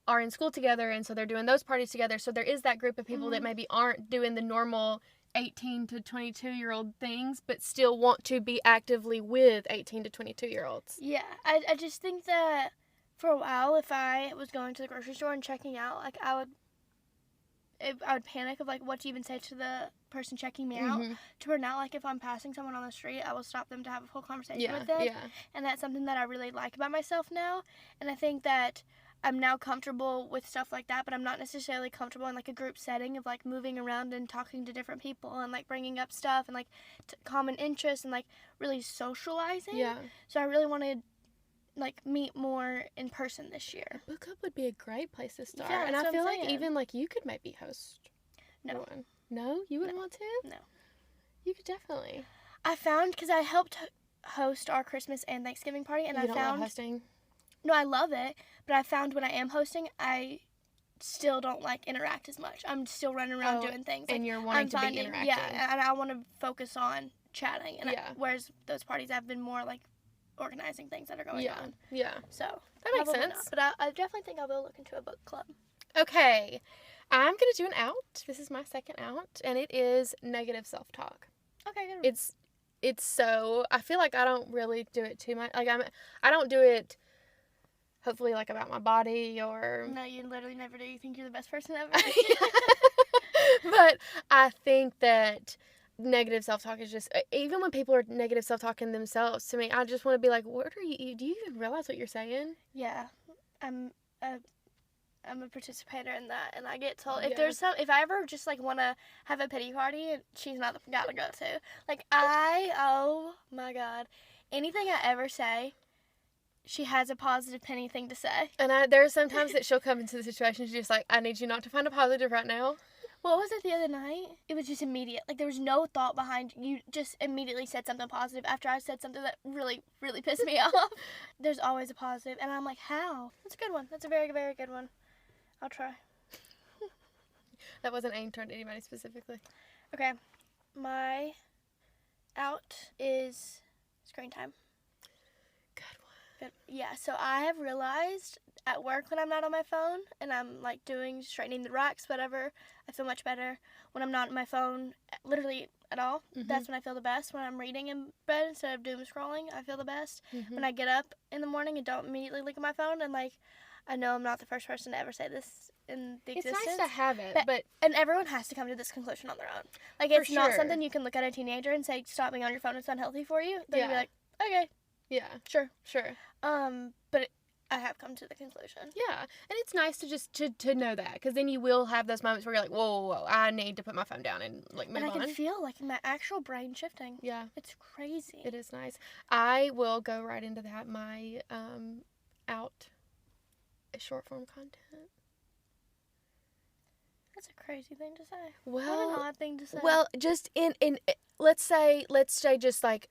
Speaker 1: are in school together, and so they're doing those parties together. So there is that group of people that maybe aren't doing the normal 18 to 22-year-old things, but still want to be actively with 18 to 22-year-olds.
Speaker 2: Yeah, I just think that for a while, if I was going to the grocery store and checking out, like, I would panic of, like, what to even say to the person checking me out, to where now, like, if I'm passing someone on the street, I will stop them to have a full conversation with them. Yeah. And that's something that I really like about myself now. And I think that I'm now comfortable with stuff like that, but I'm not necessarily comfortable in like a group setting of like moving around and talking to different people and like bringing up stuff and like common interests and like really socializing.
Speaker 1: Yeah.
Speaker 2: So I really want to like meet more in person this year.
Speaker 1: A book club would be a great place to start.
Speaker 2: Yeah,
Speaker 1: and
Speaker 2: that's
Speaker 1: I
Speaker 2: what
Speaker 1: feel
Speaker 2: I'm
Speaker 1: like
Speaker 2: saying.
Speaker 1: even like you could maybe host
Speaker 2: No.
Speaker 1: one. No? You wouldn't want to?
Speaker 2: No.
Speaker 1: You could definitely.
Speaker 2: I found, because I helped host our Christmas and Thanksgiving party, and
Speaker 1: You don't love hosting?
Speaker 2: No, I love it, but I found when I am hosting, I still don't like interact as much. I'm still running around doing things.
Speaker 1: And
Speaker 2: like,
Speaker 1: you're wanting to be interacting.
Speaker 2: Yeah, and I want to focus on chatting. And
Speaker 1: yeah.
Speaker 2: Whereas those parties, I've been more like organizing things that are going on.
Speaker 1: Yeah.
Speaker 2: So
Speaker 1: that makes sense.
Speaker 2: Not. But I definitely think I will look into a book club.
Speaker 1: Okay. I'm going to do an out. This is my second out, and it is negative self-talk.
Speaker 2: Okay, good.
Speaker 1: It's so, I feel like I don't really do it too much. Like, I don't do it, hopefully, like, about my body or...
Speaker 2: No, you literally never do. You think you're the best person ever.
Speaker 1: But I think that negative self-talk is just, even when people are negative self-talking themselves, to me, I just want to be like, what are you, do you even realize what you're saying?
Speaker 2: Yeah. I'm a participator in that, and I get told if I ever just like want to have a pity party, she's not the guy to go to. Like oh my god, anything I ever say, she has a positive penny thing to say.
Speaker 1: And there are some times that she'll come into the situation, she's just like, I need you not to find a positive right now.
Speaker 2: What was it the other night? It was just immediate. Like there was no thought behind. You just immediately said something positive after I said something that really, really pissed me off. There's always a positive, and I'm like, how? That's a good one. That's a very, very good one. I'll try.
Speaker 1: That wasn't aimed toward anybody specifically.
Speaker 2: Okay. My out is screen time.
Speaker 1: Good one.
Speaker 2: Yeah, so I have realized at work when I'm not on my phone and I'm like straightening the racks, whatever, I feel much better. When I'm not on my phone, literally at all, that's when I feel the best. When I'm reading in bed instead of doom scrolling, I feel the best. When I get up in the morning and don't immediately look at my phone, and like, I know I'm not the first person to ever say this in the existence.
Speaker 1: It's nice to have it, but...
Speaker 2: And everyone has to come to this conclusion on their own. Like, it's not something you can look at a teenager and say, stop being on your phone, it's unhealthy for you. They're going to be like, okay.
Speaker 1: Yeah.
Speaker 2: Sure.
Speaker 1: But
Speaker 2: I have come to the conclusion.
Speaker 1: Yeah. And it's nice to just, to know that, because then you will have those moments where you're like, whoa, I need to put my phone down and, like, move on.
Speaker 2: And I can feel, like, my actual brain shifting.
Speaker 1: Yeah.
Speaker 2: It's crazy.
Speaker 1: It is nice. I will go right into that. My, out... short form content.
Speaker 2: That's a crazy thing to say.
Speaker 1: Well,
Speaker 2: what an odd thing to say.
Speaker 1: Well, just in let's say just like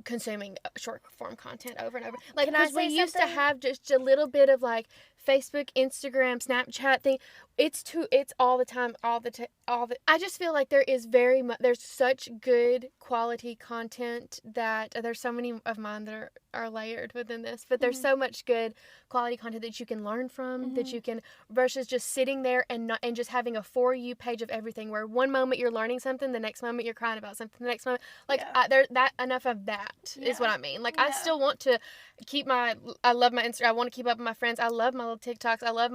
Speaker 1: consuming short form content over and over. Like, because we used to have just a little bit of like Facebook, Instagram, Snapchat thing. It's all the time, I just feel like there is there's such good quality content that there's so many of mine that are layered within this, but there's so much good quality content that you can learn from, that you can, versus just sitting there and just having a For You page of everything, where one moment you're learning something, the next moment you're crying about something, the next moment, like, enough of that is what I mean. Like, I still want to I love my Instagram, I want to keep up with my friends, I love my little TikToks, I love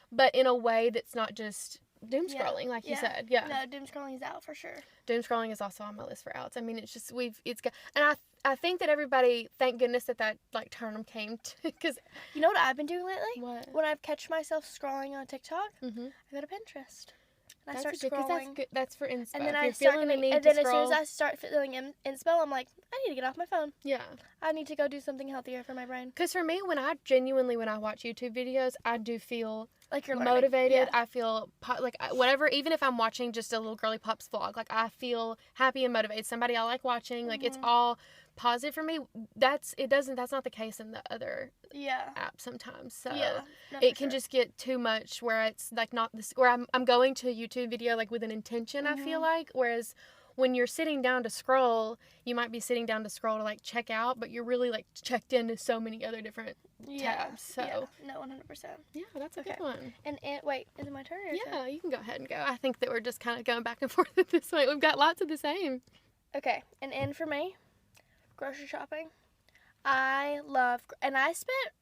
Speaker 1: but in a way that's not just doom scrolling, like you said. Yeah.
Speaker 2: No, doom scrolling is out for sure.
Speaker 1: Doom scrolling is also on my list for outs. I mean, it's just, and I think that everybody, thank goodness that like term came to, because.
Speaker 2: You know what I've been doing lately?
Speaker 1: What?
Speaker 2: When I've catch myself scrolling on TikTok, I go to Pinterest. And I start scrolling.
Speaker 1: That's good. That's for inspo.
Speaker 2: And then
Speaker 1: as soon
Speaker 2: as I start feeling inspo, I'm like, I need to get off my phone.
Speaker 1: Yeah.
Speaker 2: I need to go do something healthier for my brain.
Speaker 1: Because for me, when I watch YouTube videos, I do feel
Speaker 2: like you're
Speaker 1: motivated.
Speaker 2: Yeah.
Speaker 1: I feel like whatever, even if I'm watching just a little girly pops vlog, like I feel happy and motivated. Somebody I like watching, like it's all positive for me. That's not the case in the other app sometimes. So it can just get too much where it's like not this, where I'm going to a YouTube video like with an intention, I feel like, whereas when you're sitting down to scroll, you might be sitting down to scroll to like check out, but you're really like checked into so many other different tabs. So
Speaker 2: no, 100%.
Speaker 1: Yeah, that's a good one.
Speaker 2: And wait, is it my turn?
Speaker 1: You can go ahead and go. I think that we're just kind of going back and forth at this point. We've got lots of the same.
Speaker 2: Okay, an in for me. Grocery shopping. I spent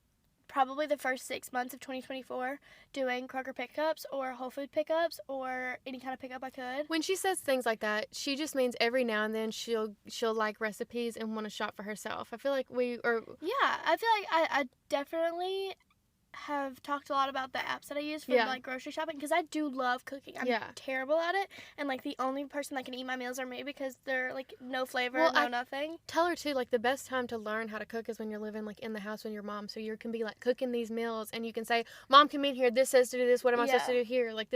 Speaker 2: probably the first 6 months of 2024 doing Kroger pickups or Whole Food pickups or any kind of pickup I could.
Speaker 1: When she says things like that, she just means every now and then she'll like recipes and want to shop for herself. I feel like
Speaker 2: I feel like I definitely have talked a lot about the apps that I use for like grocery shopping, because I do love cooking. I'm terrible at it, and like the only person that can eat my meals are me, because they're like no flavor, nothing.
Speaker 1: Tell her too, like the best time to learn how to cook is when you're living like in the house with your mom, so you can be like cooking these meals and you can say, Mom, come in here, this says to do this, what am I supposed to do here? Like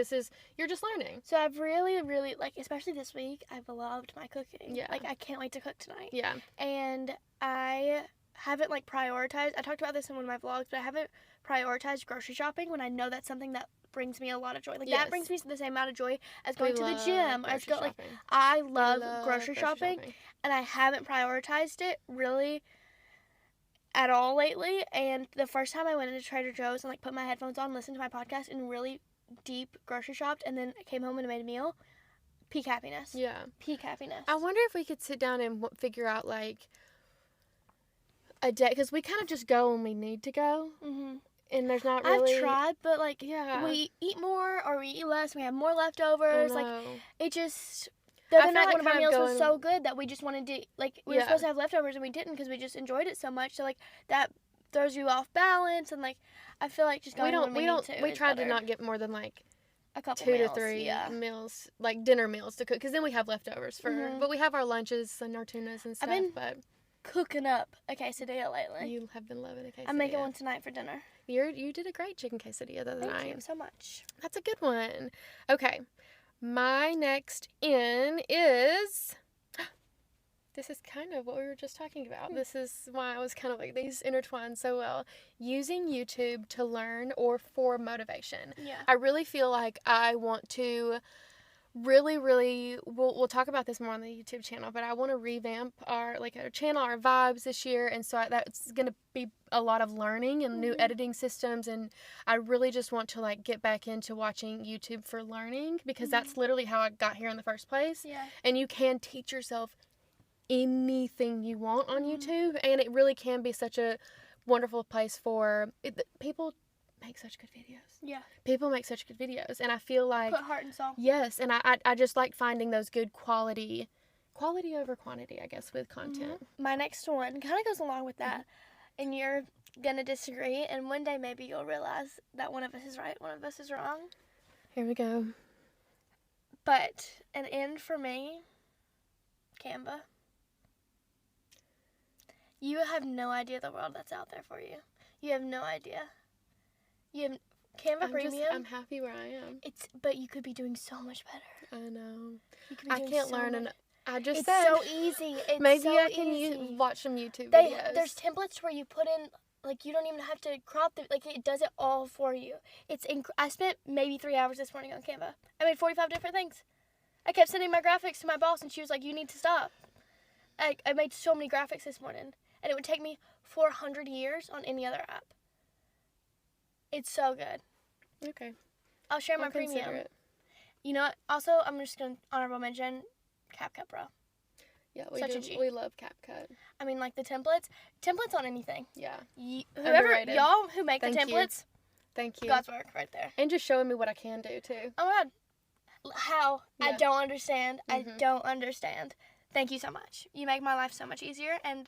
Speaker 1: you're just learning.
Speaker 2: So I've really, really, like, especially this week, I've loved my cooking.
Speaker 1: Yeah.
Speaker 2: Like, I can't wait to cook tonight.
Speaker 1: Yeah.
Speaker 2: And I haven't like prioritized, I talked about this in one of my vlogs, but I haven't prioritized grocery shopping when I know that's something that brings me a lot of joy. Like that brings me the same amount of joy as going to the gym. I love grocery shopping, and I haven't prioritized it really at all lately. And the first time I went into Trader Joe's and like put my headphones on, listened to my podcast, and really deep grocery shopped, and then came home and made a meal, peak happiness.
Speaker 1: Yeah.
Speaker 2: Peak happiness.
Speaker 1: I wonder if we could sit down and figure out like a day, because we kind of just go when we need to go. Mm-hmm. And there's not really...
Speaker 2: I've tried, but like, we eat more or we eat less, we have more leftovers. Like, it just... The other night, one of our meals was so good that we just wanted to, like, we were supposed to have leftovers and we didn't, because we just enjoyed it so much. So, like, that throws you off balance, and like, I feel like just going when we need to.
Speaker 1: We tried to not get more than like
Speaker 2: a couple
Speaker 1: 2 to 3 meals, like dinner meals to cook, because then we have leftovers but we have our lunches and our tunas and stuff. But
Speaker 2: cooking up a quesadilla lately.
Speaker 1: You have been loving a quesadilla.
Speaker 2: I'm making one tonight for dinner.
Speaker 1: You did a great chicken quesadilla the other night.
Speaker 2: Thank you so much.
Speaker 1: That's a good one. Okay, my next in is... This is kind of what we were just talking about. This is why I was kind of like, these intertwine so well. Using YouTube to learn or for motivation.
Speaker 2: Yeah.
Speaker 1: I really feel like I want to really, we'll talk about this more on the YouTube channel, but I want to revamp our channel, our vibes this year, and so that's going to be a lot of learning and new editing systems, and I really just want to like get back into watching YouTube for learning, because that's literally how I got here in the first place.
Speaker 2: Yeah.
Speaker 1: And you can teach yourself anything you want on YouTube, and it really can be such a wonderful place for people. Make such good videos.
Speaker 2: Yeah.
Speaker 1: People make such good videos, and I feel like
Speaker 2: put heart and soul.
Speaker 1: Yes, and I just like finding those good quality over quantity, I guess, with content.
Speaker 2: My next one kind of goes along with that, and you're gonna disagree, and one day maybe you'll realize that one of us is right, one of us is wrong.
Speaker 1: Here we go.
Speaker 2: But an end for me, Canva. You have no idea the world that's out there for you. You have no idea. You have Canva Premium.
Speaker 1: I'm happy where I am.
Speaker 2: But you could be doing so much better.
Speaker 1: I know.
Speaker 2: You could be doing
Speaker 1: I can't learn, and I just
Speaker 2: it's
Speaker 1: said
Speaker 2: so easy. It's
Speaker 1: maybe
Speaker 2: so
Speaker 1: I can
Speaker 2: easy.
Speaker 1: watch some YouTube videos.
Speaker 2: There's templates where you put in, like, you don't even have to crop the, like, it does it all for you. I spent maybe 3 hours this morning on Canva. I made 45 different things. I kept sending my graphics to my boss, and she was like, you need to stop. I made so many graphics this morning, and it would take me 400 years on any other app. It's so good.
Speaker 1: Okay.
Speaker 2: I'll share my premium.
Speaker 1: It.
Speaker 2: You know what? Also, I'm just going to honorable mention CapCut Pro.
Speaker 1: Yeah, we love CapCut.
Speaker 2: I mean, like the templates on anything.
Speaker 1: Yeah.
Speaker 2: Y'all who make the templates.
Speaker 1: Thank you.
Speaker 2: God's work right there.
Speaker 1: And just showing me what I can do too.
Speaker 2: Oh my God. How? Yeah. I don't understand. I don't understand. Thank you so much. You make my life so much easier and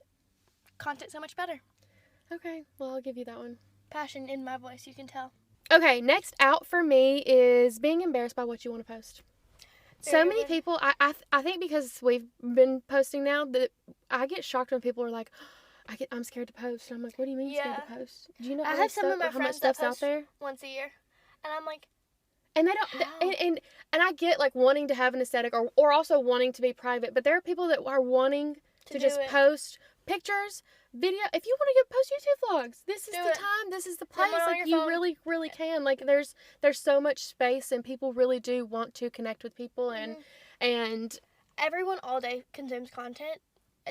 Speaker 2: content so much better.
Speaker 1: Okay, well, I'll give you that one.
Speaker 2: Passion in my voice, you can tell.
Speaker 1: Okay, next out for me is being embarrassed by what you want to post. So many people, I think because we've been posting now, that I get shocked when people are like, I'm scared to post. And I'm like, what do you mean scared to post? Do you know
Speaker 2: I have some of my friends that post out there? Once a year, and I'm like,
Speaker 1: and they don't, and I get like wanting to have an aesthetic or also wanting to be private, but there are people that are wanting to just post pictures, video. If you want to post YouTube vlogs, this is the time, this is the place. Like you really can. Like there's so much space, and people really do want to connect with people, and
Speaker 2: everyone all day consumes content.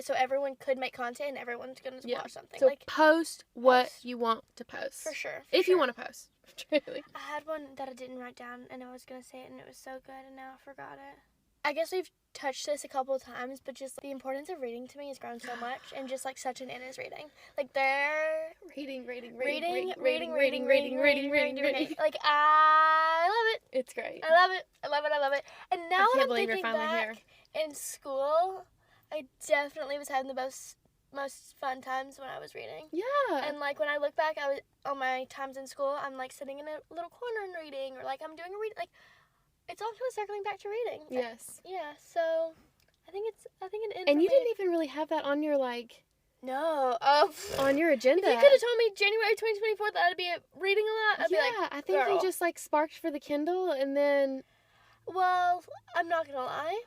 Speaker 2: So everyone could make content, and everyone's gonna watch something.
Speaker 1: So like post what you want to post.
Speaker 2: For sure.
Speaker 1: If you want to post. Truly.
Speaker 2: I had one that I didn't write down, and I was gonna say it, and it was so good, and now I forgot it. I guess we've touched this a couple of times, but just the importance of reading to me has grown so much, and just like such an in is reading. Like they're
Speaker 1: reading.
Speaker 2: Like I love it.
Speaker 1: It's great.
Speaker 2: I love it. And now
Speaker 1: I can't
Speaker 2: that I'm
Speaker 1: believe
Speaker 2: thinking
Speaker 1: you're finally
Speaker 2: back in school, I definitely was having the most most fun times when I was reading.
Speaker 1: Yeah.
Speaker 2: And, like, when I look back, on my times in school, I'm, like, sitting in a little corner and reading, or, like, I'm doing a read. Like, it's all kind of circling back to reading.
Speaker 1: Yes.
Speaker 2: Yeah, so I think an in.
Speaker 1: And you didn't even really have that on your, like...
Speaker 2: No.
Speaker 1: On your agenda.
Speaker 2: If you could have told me January 2024 that I'd be reading a lot, I'd be like,
Speaker 1: I think
Speaker 2: girl.
Speaker 1: you just, like, sparked for the Kindle, and then...
Speaker 2: Well, I'm not gonna lie.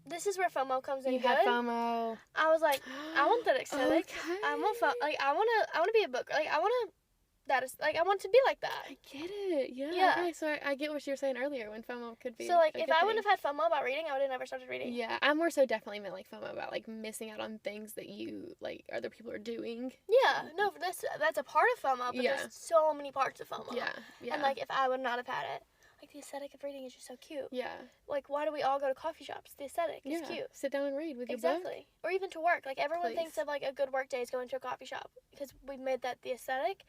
Speaker 2: This is where FOMO comes in.
Speaker 1: You had FOMO.
Speaker 2: I was like, I want that aesthetic.
Speaker 1: Okay.
Speaker 2: I want I wanna be a book. Like, I want to be like that.
Speaker 1: I get it. Yeah.
Speaker 2: Yeah.
Speaker 1: Okay, so I get what you were saying earlier when FOMO could be.
Speaker 2: So, like, if I wouldn't have had FOMO about reading, I would have never started reading.
Speaker 1: Yeah, I more so definitely meant, like, FOMO about, like, missing out on things that you, like, other people are doing.
Speaker 2: Yeah. No, that's a part of FOMO, but there's so many parts of FOMO.
Speaker 1: Yeah. Yeah.
Speaker 2: And, like, if I would not have had it, like, the aesthetic of reading is just so cute.
Speaker 1: Yeah.
Speaker 2: Like, why do we all go to coffee shops? The aesthetic is cute.
Speaker 1: Sit down and read with your book.
Speaker 2: Exactly. Or even to work. Like, everyone thinks of, like, a good work day is going to a coffee shop because we've made that the aesthetic.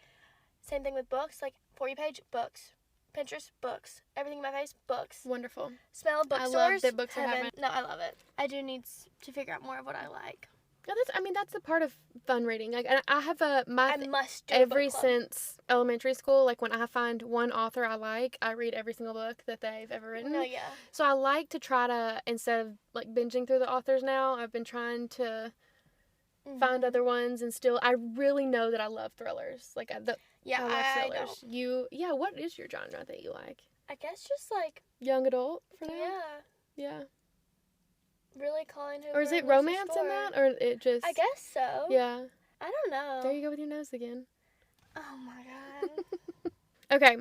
Speaker 2: Same thing with books. Like, For You page, books. Pinterest, books. Everything in my face, books.
Speaker 1: Wonderful.
Speaker 2: Smell of bookstores.
Speaker 1: I love that books
Speaker 2: heaven.
Speaker 1: are heaven.
Speaker 2: No, I love it. I do need to figure out more of what I like.
Speaker 1: Yeah, that's the part of fun reading. Like, I have
Speaker 2: I must do
Speaker 1: every
Speaker 2: a book club.
Speaker 1: Since elementary school, like, when I find one author I like, I read every single book that they've ever written.
Speaker 2: No, yeah.
Speaker 1: So I like to try to, instead of, like, binging through the authors now, I've been trying to find other ones, and still, I really know that I love thrillers. Like, I love thrillers.
Speaker 2: Don't.
Speaker 1: What is your genre that you like?
Speaker 2: I guess just, like...
Speaker 1: Young adult, for now?
Speaker 2: Yeah.
Speaker 1: Yeah.
Speaker 2: Really calling who.
Speaker 1: Or is it romance in that, or it just...
Speaker 2: I guess so.
Speaker 1: Yeah.
Speaker 2: I don't know.
Speaker 1: There you go with your nose again.
Speaker 2: Oh my god.
Speaker 1: Okay.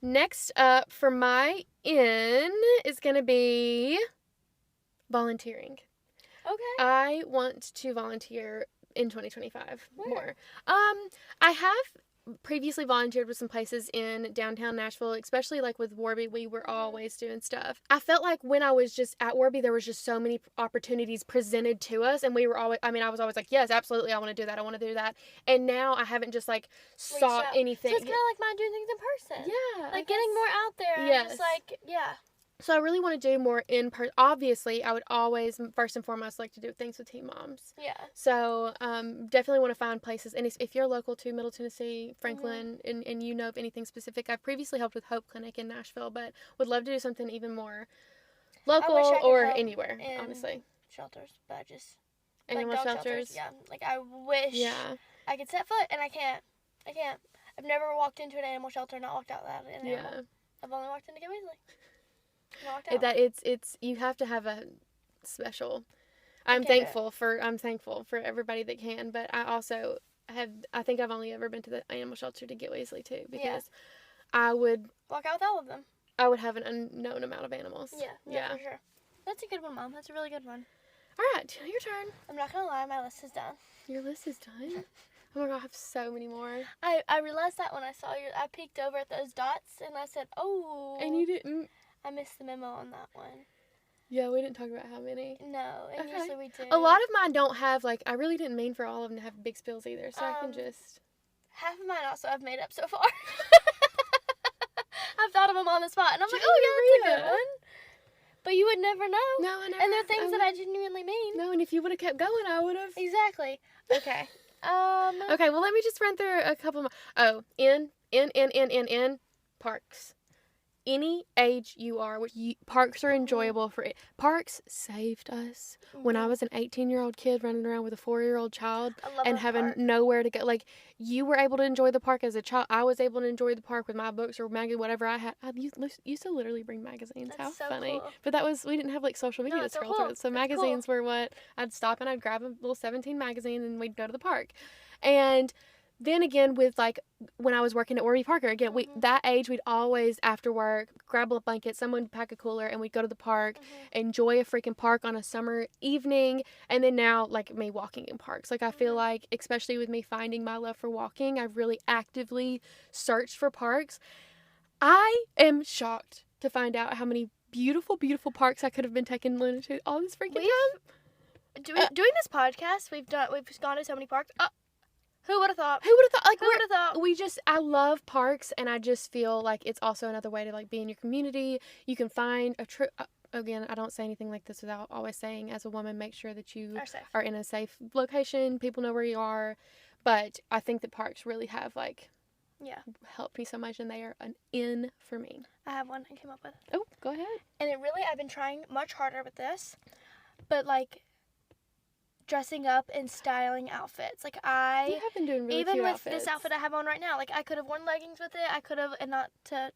Speaker 1: Next up for my in is going to be volunteering.
Speaker 2: Okay.
Speaker 1: I want to volunteer in 2025
Speaker 2: Where?
Speaker 1: more. I have previously volunteered with some places in downtown Nashville, especially like with Warby. We were always doing stuff. I felt like when I was just at Warby, there was just so many opportunities presented to us, and we were always, I was always like, yes, absolutely, I want to do that, I want to do that. And now I haven't just like sought anything.
Speaker 2: So it's kind of like my doing things in person.
Speaker 1: Yeah.
Speaker 2: Like getting more out there.
Speaker 1: Yes.
Speaker 2: And just like, yeah.
Speaker 1: So I really want to do more in person. Obviously, I would always, first and foremost, like to do things with teen moms.
Speaker 2: Yeah.
Speaker 1: So definitely want to find places. And if you're local to Middle Tennessee, Franklin, and you know of anything specific, I've previously helped with Hope Clinic in Nashville, but would love to do something even more local or anywhere, honestly.
Speaker 2: Shelters, but I just...
Speaker 1: Animal
Speaker 2: like
Speaker 1: shelters.
Speaker 2: Yeah. Like, I wish I could set foot, and I can't. I've never walked into an animal shelter and not walked out that an animal. I've only walked into Get Weasley.
Speaker 1: It's you have to have a special. I'm thankful for everybody that can, but I also I think I've only ever been to the animal shelter to Get Weasley too, because I would
Speaker 2: walk out with all of them.
Speaker 1: I would have an unknown amount of animals.
Speaker 2: Yeah, for sure. That's a good one, Mom. That's a really good one.
Speaker 1: All right, your turn.
Speaker 2: I'm not gonna lie, my list is done.
Speaker 1: Your list is done? Oh my god, I have so many more.
Speaker 2: I realized that when I saw I peeked over at those dots and I said, oh.
Speaker 1: And you didn't.
Speaker 2: I missed the memo on that one.
Speaker 1: Yeah, we didn't talk about how many.
Speaker 2: No, and usually we do.
Speaker 1: A lot of mine don't have, like, I really didn't mean for all of them to have big spills either, so I can just...
Speaker 2: Half of mine also I've made up so far. I've thought of them on the spot, and I'm like, oh yeah, that's a good one. But you would never know.
Speaker 1: No, I never.
Speaker 2: And they're things that I genuinely mean.
Speaker 1: No, and if you would have kept going, I would have.
Speaker 2: Exactly. Okay.
Speaker 1: Okay, well, let me just run through a couple more. Oh, in parks. Any age you are, parks are enjoyable for it. Parks saved us when I was an 18-year-old kid running around with a 4-year-old child and having nowhere to go. Like, you were able to enjoy the park as a child. I was able to enjoy the park with my books or magazine, whatever I had. I used to literally bring magazines.
Speaker 2: That's
Speaker 1: How
Speaker 2: so
Speaker 1: funny.
Speaker 2: cool.
Speaker 1: But we didn't have, like, social media to scroll through. So magazines were what, I'd stop and I'd grab a little 17 magazine and we'd go to the park. And then again, with, like, when I was working at Warby Parker, again, that age, we'd always, after work, grab a blanket, someone would pack a cooler, and we'd go to the park, enjoy a freaking park on a summer evening. And then now, like, me walking in parks. Like, I feel like, especially with me finding my love for walking, I've really actively searched for parks. I am shocked to find out how many beautiful, beautiful parks I could have been taking Luna to all this freaking time.
Speaker 2: Doing this podcast, we've gone to so many parks. Who would have thought?
Speaker 1: Like,
Speaker 2: who would have thought?
Speaker 1: I love parks, and I just feel like it's also another way to, like, be in your community. You can find again, I don't say anything like this without always saying, as a woman, make sure that you
Speaker 2: Are safe.
Speaker 1: are in a safe location. People know where you are. But I think that parks really have, like, helped me so much, and they are an in for me.
Speaker 2: I have one I came up with.
Speaker 1: Oh, go ahead.
Speaker 2: And I've been trying much harder with this, but, like, dressing up and styling outfits. Like,
Speaker 1: You have been doing really
Speaker 2: even
Speaker 1: cute
Speaker 2: with
Speaker 1: outfits.
Speaker 2: this outfit I have on right now, like, I could have worn leggings with it. And not to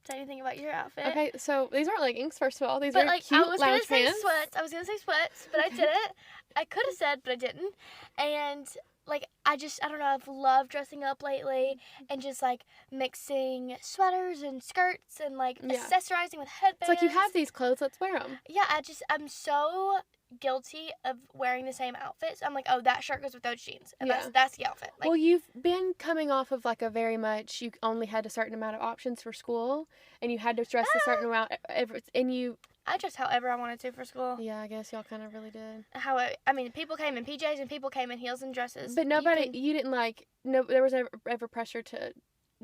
Speaker 2: say anything about your outfit.
Speaker 1: Okay, so these aren't leggings, first of all. These
Speaker 2: but,
Speaker 1: are
Speaker 2: like,
Speaker 1: cute
Speaker 2: I was
Speaker 1: lounge
Speaker 2: gonna
Speaker 1: pants.
Speaker 2: say sweats. I was gonna say sweats, but I didn't. I could have said, but I didn't. And, like, I don't know, I've loved dressing up lately and just, like, mixing sweaters and skirts and, like, accessorizing with headbands.
Speaker 1: It's like, you have these clothes, let's wear them.
Speaker 2: Yeah, I'm so guilty of wearing the same outfits. I'm like, oh, that shirt goes with those jeans. And that's the outfit. Like,
Speaker 1: well, you've been coming off of, like, a very much, you only had a certain amount of options for school, and you had to dress a certain amount, and you...
Speaker 2: I dressed however I wanted to for school.
Speaker 1: Yeah, I guess y'all kind of really did.
Speaker 2: I mean, people came in PJs and people came in heels and dresses.
Speaker 1: But you didn't, like, there was ever pressure to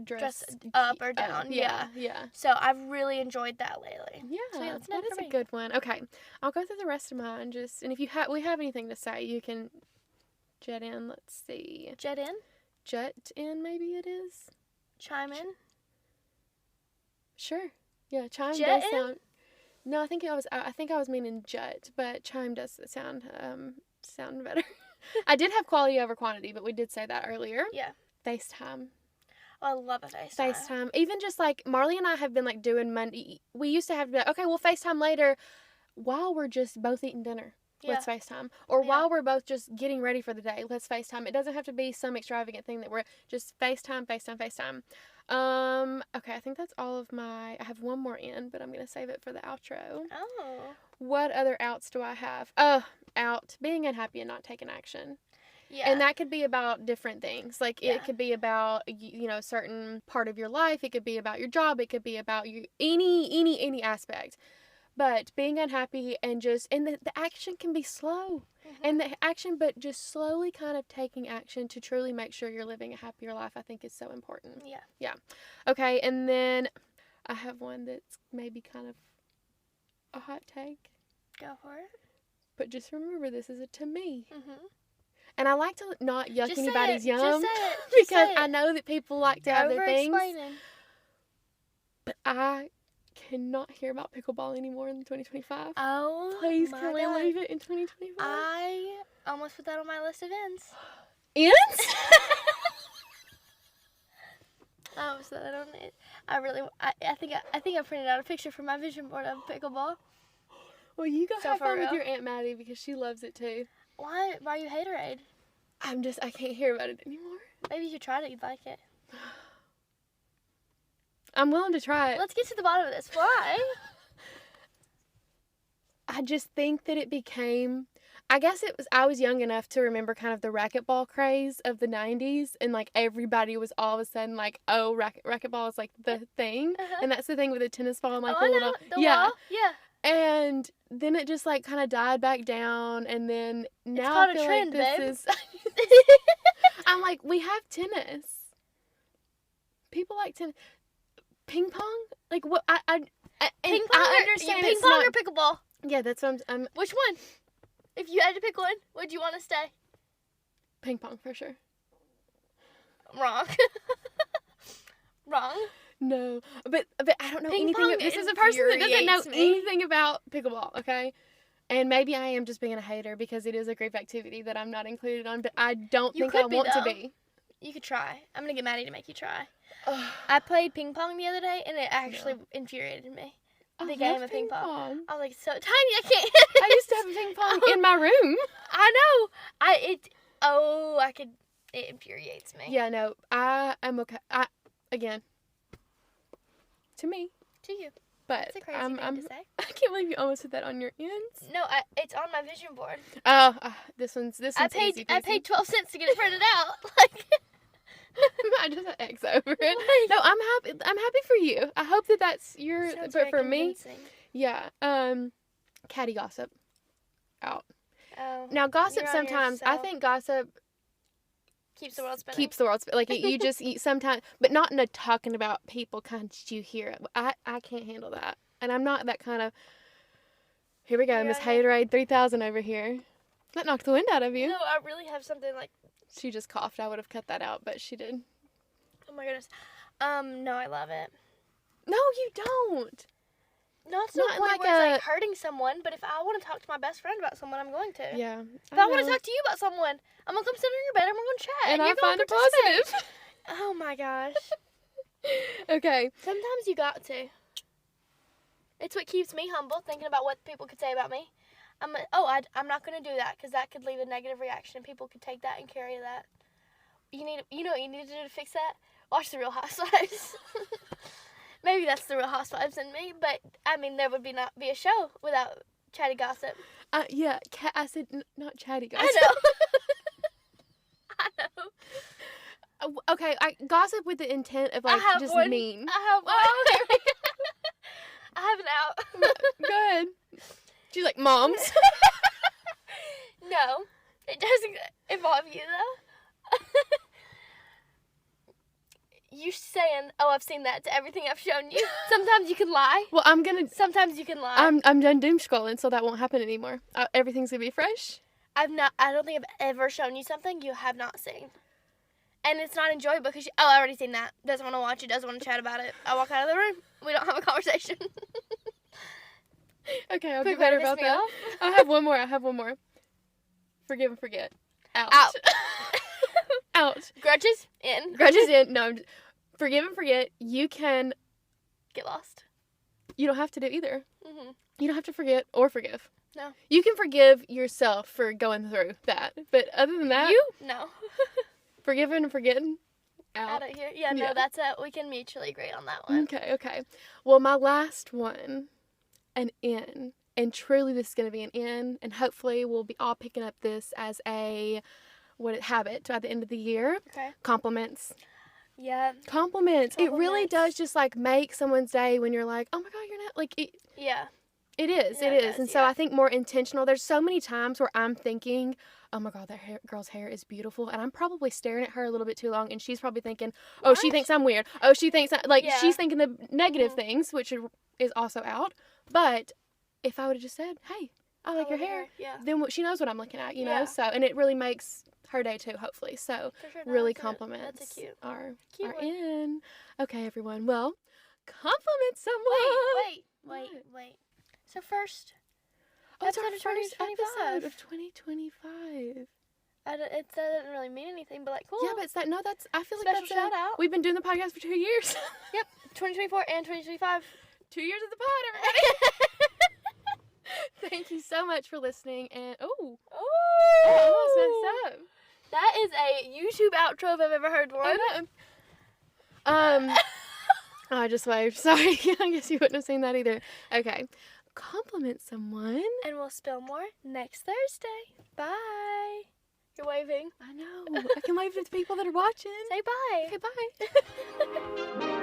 Speaker 1: dress
Speaker 2: up or down. Yeah. So I've really enjoyed that lately.
Speaker 1: Yeah,
Speaker 2: so
Speaker 1: that is a good one. Okay, I'll go through the rest of mine, and if we have anything to say, you can jet in. Let's see.
Speaker 2: Jet in, maybe it is. Chime in.
Speaker 1: Sure. Yeah, chime
Speaker 2: jet
Speaker 1: does sound. No, I think I was meaning jet, but chime does sound better. I did have quality over quantity, but we did say that earlier.
Speaker 2: Yeah.
Speaker 1: FaceTime.
Speaker 2: Oh, I love a FaceTime.
Speaker 1: FaceTime. Even just, like, Marley and I have been, like, doing Monday. We used to have to be like, okay, we'll FaceTime later while we're just both eating dinner. Yeah. Let's FaceTime. Or while we're both just getting ready for the day, let's FaceTime. It doesn't have to be some extravagant thing that we're just FaceTime. Okay, I think that's all of I have one more in, but I'm going to save it for the outro.
Speaker 2: Oh.
Speaker 1: What other outs do I have? Oh, out. Being unhappy and not taking action. Yeah. And that could be about different things. Like, it could be about, a certain part of your life. It could be about your job. It could be about any aspect. But being unhappy and the action can be slow. Mm-hmm. And the action, but just slowly kind of taking action to truly make sure you're living a happier life, I think is so important.
Speaker 2: Yeah.
Speaker 1: Yeah. Okay, and then I have one that's maybe kind of a hot take.
Speaker 2: Go for it.
Speaker 1: But just remember, this is to me.
Speaker 2: Mm-hmm.
Speaker 1: And I like to not yuck
Speaker 2: just
Speaker 1: anybody's yum.
Speaker 2: Just say it.
Speaker 1: Because I know that people like to have their things. But I cannot hear about pickleball anymore in 2025.
Speaker 2: Oh,
Speaker 1: please, can we leave it in 2025?
Speaker 2: I almost put that on my list of ends.
Speaker 1: Ends?
Speaker 2: I almost put that on it. I think I printed out a picture for my vision board of pickleball.
Speaker 1: Well, you go have fun with your Aunt Maddie because she loves it too.
Speaker 2: Why are you haterade?
Speaker 1: I can't hear about it anymore.
Speaker 2: Maybe you should try it. You'd like it.
Speaker 1: I'm willing to try it.
Speaker 2: Let's get to the bottom of this. Why?
Speaker 1: I just think that it became... I was young enough to remember kind of the racquetball craze of the 90s. And, like, everybody was all of a sudden like, oh, racquetball is, like, the thing. Uh-huh. And that's the thing with the tennis ball and, like,
Speaker 2: the little... wall? Yeah.
Speaker 1: And then it just, like, kind of died back down. And then now
Speaker 2: it's called a trend,
Speaker 1: like
Speaker 2: babe.
Speaker 1: Is... I'm like, we have tennis. People like tennis. Ping pong? Like, what?
Speaker 2: Ping pong?
Speaker 1: I understand
Speaker 2: ping pong or pickleball?
Speaker 1: Yeah, that's what I'm...
Speaker 2: Which one? If you had to pick one, would you want to stay?
Speaker 1: Ping pong, for sure.
Speaker 2: Wrong. Wrong.
Speaker 1: No. But I don't know
Speaker 2: ping
Speaker 1: anything... This is a person that doesn't know anything about pickleball, okay? And maybe I am just being a hater because it is a group activity that I'm not included on, but I don't think I want to be.
Speaker 2: You could try. I'm going to get Maddie to make you try. I played ping pong the other day, and it actually infuriated me. The game of ping pong. I was like, so tiny, I can't.
Speaker 1: I used to have a ping pong in my room.
Speaker 2: I know. It infuriates me.
Speaker 1: Yeah, no, I am okay. Again, to me.
Speaker 2: To you.
Speaker 1: But
Speaker 2: it's a crazy thing to say.
Speaker 1: I can't believe you almost put that on your ends.
Speaker 2: No, it's on my vision board.
Speaker 1: Oh, this one's
Speaker 2: I paid
Speaker 1: easy.
Speaker 2: I paid 12 cents to get it printed out. Like.
Speaker 1: I just had X over it. No, I'm happy for you. I hope that's your.
Speaker 2: Sounds
Speaker 1: but for
Speaker 2: convincing.
Speaker 1: Me, yeah. Catty gossip. Out.
Speaker 2: Oh.
Speaker 1: Now gossip sometimes. I think gossip
Speaker 2: keeps the world spinning.
Speaker 1: Keeps the world spinning. Like you just sometimes, but not in a talking about people kind. You hear it. I can't handle that, and I'm not that kind of. Here we go, Miss Haterade 3000 over here. That knocked the wind out of you.
Speaker 2: No, I really have something like...
Speaker 1: She just coughed. I would have cut that out, but she did.
Speaker 2: Oh my goodness. No, I love it.
Speaker 1: No, you don't.
Speaker 2: Not to the point like where it's like hurting someone, but if I want to talk to my best friend about someone, I'm going to.
Speaker 1: Yeah.
Speaker 2: If I want to talk to you about someone, I'm going to come sit in your bed and we're going to chat.
Speaker 1: And I find it positive.
Speaker 2: Oh my gosh.
Speaker 1: Okay.
Speaker 2: Sometimes you got to. It's what keeps me humble, thinking about what people could say about me. I'm not going to do that because that could leave a negative reaction and people could take that and carry that. You know what you need to do to fix that? Watch The Real Housewives. Maybe that's The Real Housewives in me, but I mean, there would not be a show without chatty gossip.
Speaker 1: Yeah, I said not chatty gossip.
Speaker 2: I know.
Speaker 1: Okay, gossip with the intent of like just
Speaker 2: one.
Speaker 1: mean.
Speaker 2: I have one. I have an out.
Speaker 1: Good. She's like, moms.
Speaker 2: No, it doesn't involve you though. You saying, "Oh, I've seen that" to everything I've shown you. Sometimes you can lie.
Speaker 1: Well,
Speaker 2: Sometimes you can lie.
Speaker 1: I'm done doom scrolling, so that won't happen anymore. Everything's gonna be fresh.
Speaker 2: I don't think I've ever shown you something you have not seen. And it's not enjoyable because I already seen that. Doesn't want to watch it. Doesn't want to chat about it. I walk out of the room. We don't have a conversation.
Speaker 1: Okay, I'll be better about that. I have one more. Forgive and forget. Out. Out.
Speaker 2: Grudges in.
Speaker 1: Grudges in. No, forgive and forget. You can
Speaker 2: Get lost.
Speaker 1: You don't have to do either.
Speaker 2: Mm-hmm.
Speaker 1: You don't have to forget or forgive.
Speaker 2: No.
Speaker 1: You can forgive yourself for going through that. But other than that...
Speaker 2: No.
Speaker 1: Forgiving and forgetting?
Speaker 2: Out of here. Yeah, no, that's it. We can mutually agree on that one.
Speaker 1: Okay. Well, my last one, an in. And truly this is going to be an in. And hopefully we'll be all picking up this as a habit at the end of the year.
Speaker 2: Okay.
Speaker 1: Compliments.
Speaker 2: Yeah.
Speaker 1: Compliments. It really does just like make someone's day when you're like, oh my God, you're not like it.
Speaker 2: Yeah.
Speaker 1: It is.
Speaker 2: Yeah,
Speaker 1: it is. And so I think more intentional. There's so many times where I'm thinking, oh my God, that girl's hair is beautiful. And I'm probably staring at her a little bit too long. And she's probably thinking, oh, she thinks I'm weird. Oh, she thinks she's thinking the negative things, which is also out. But if I would have just said, hey, I like your hair, then she knows what I'm looking at, you know? So, and it really makes her day too, hopefully. So really compliments are in. Okay, everyone. Well, compliment someone.
Speaker 2: Wait. So first,
Speaker 1: it's our
Speaker 2: episode
Speaker 1: first
Speaker 2: 2025.
Speaker 1: episode of 2025.
Speaker 2: It doesn't really mean anything, but like, cool.
Speaker 1: Yeah, but it's I feel like
Speaker 2: Special
Speaker 1: that's
Speaker 2: shout out.
Speaker 1: We've been doing the podcast for 2 years.
Speaker 2: Yep, 2024 and 2025.
Speaker 1: 2 years of the pod, everybody. Thank you so much for listening. And I almost messed up.
Speaker 2: That is a YouTube outro if I've ever heard one.
Speaker 1: I just waved. Sorry. I guess you wouldn't have seen that either. Okay. Compliment someone.
Speaker 2: And we'll spill more next Thursday. Bye. You're waving.
Speaker 1: I know. I can wave to the people that are watching.
Speaker 2: Say bye.
Speaker 1: Okay, bye.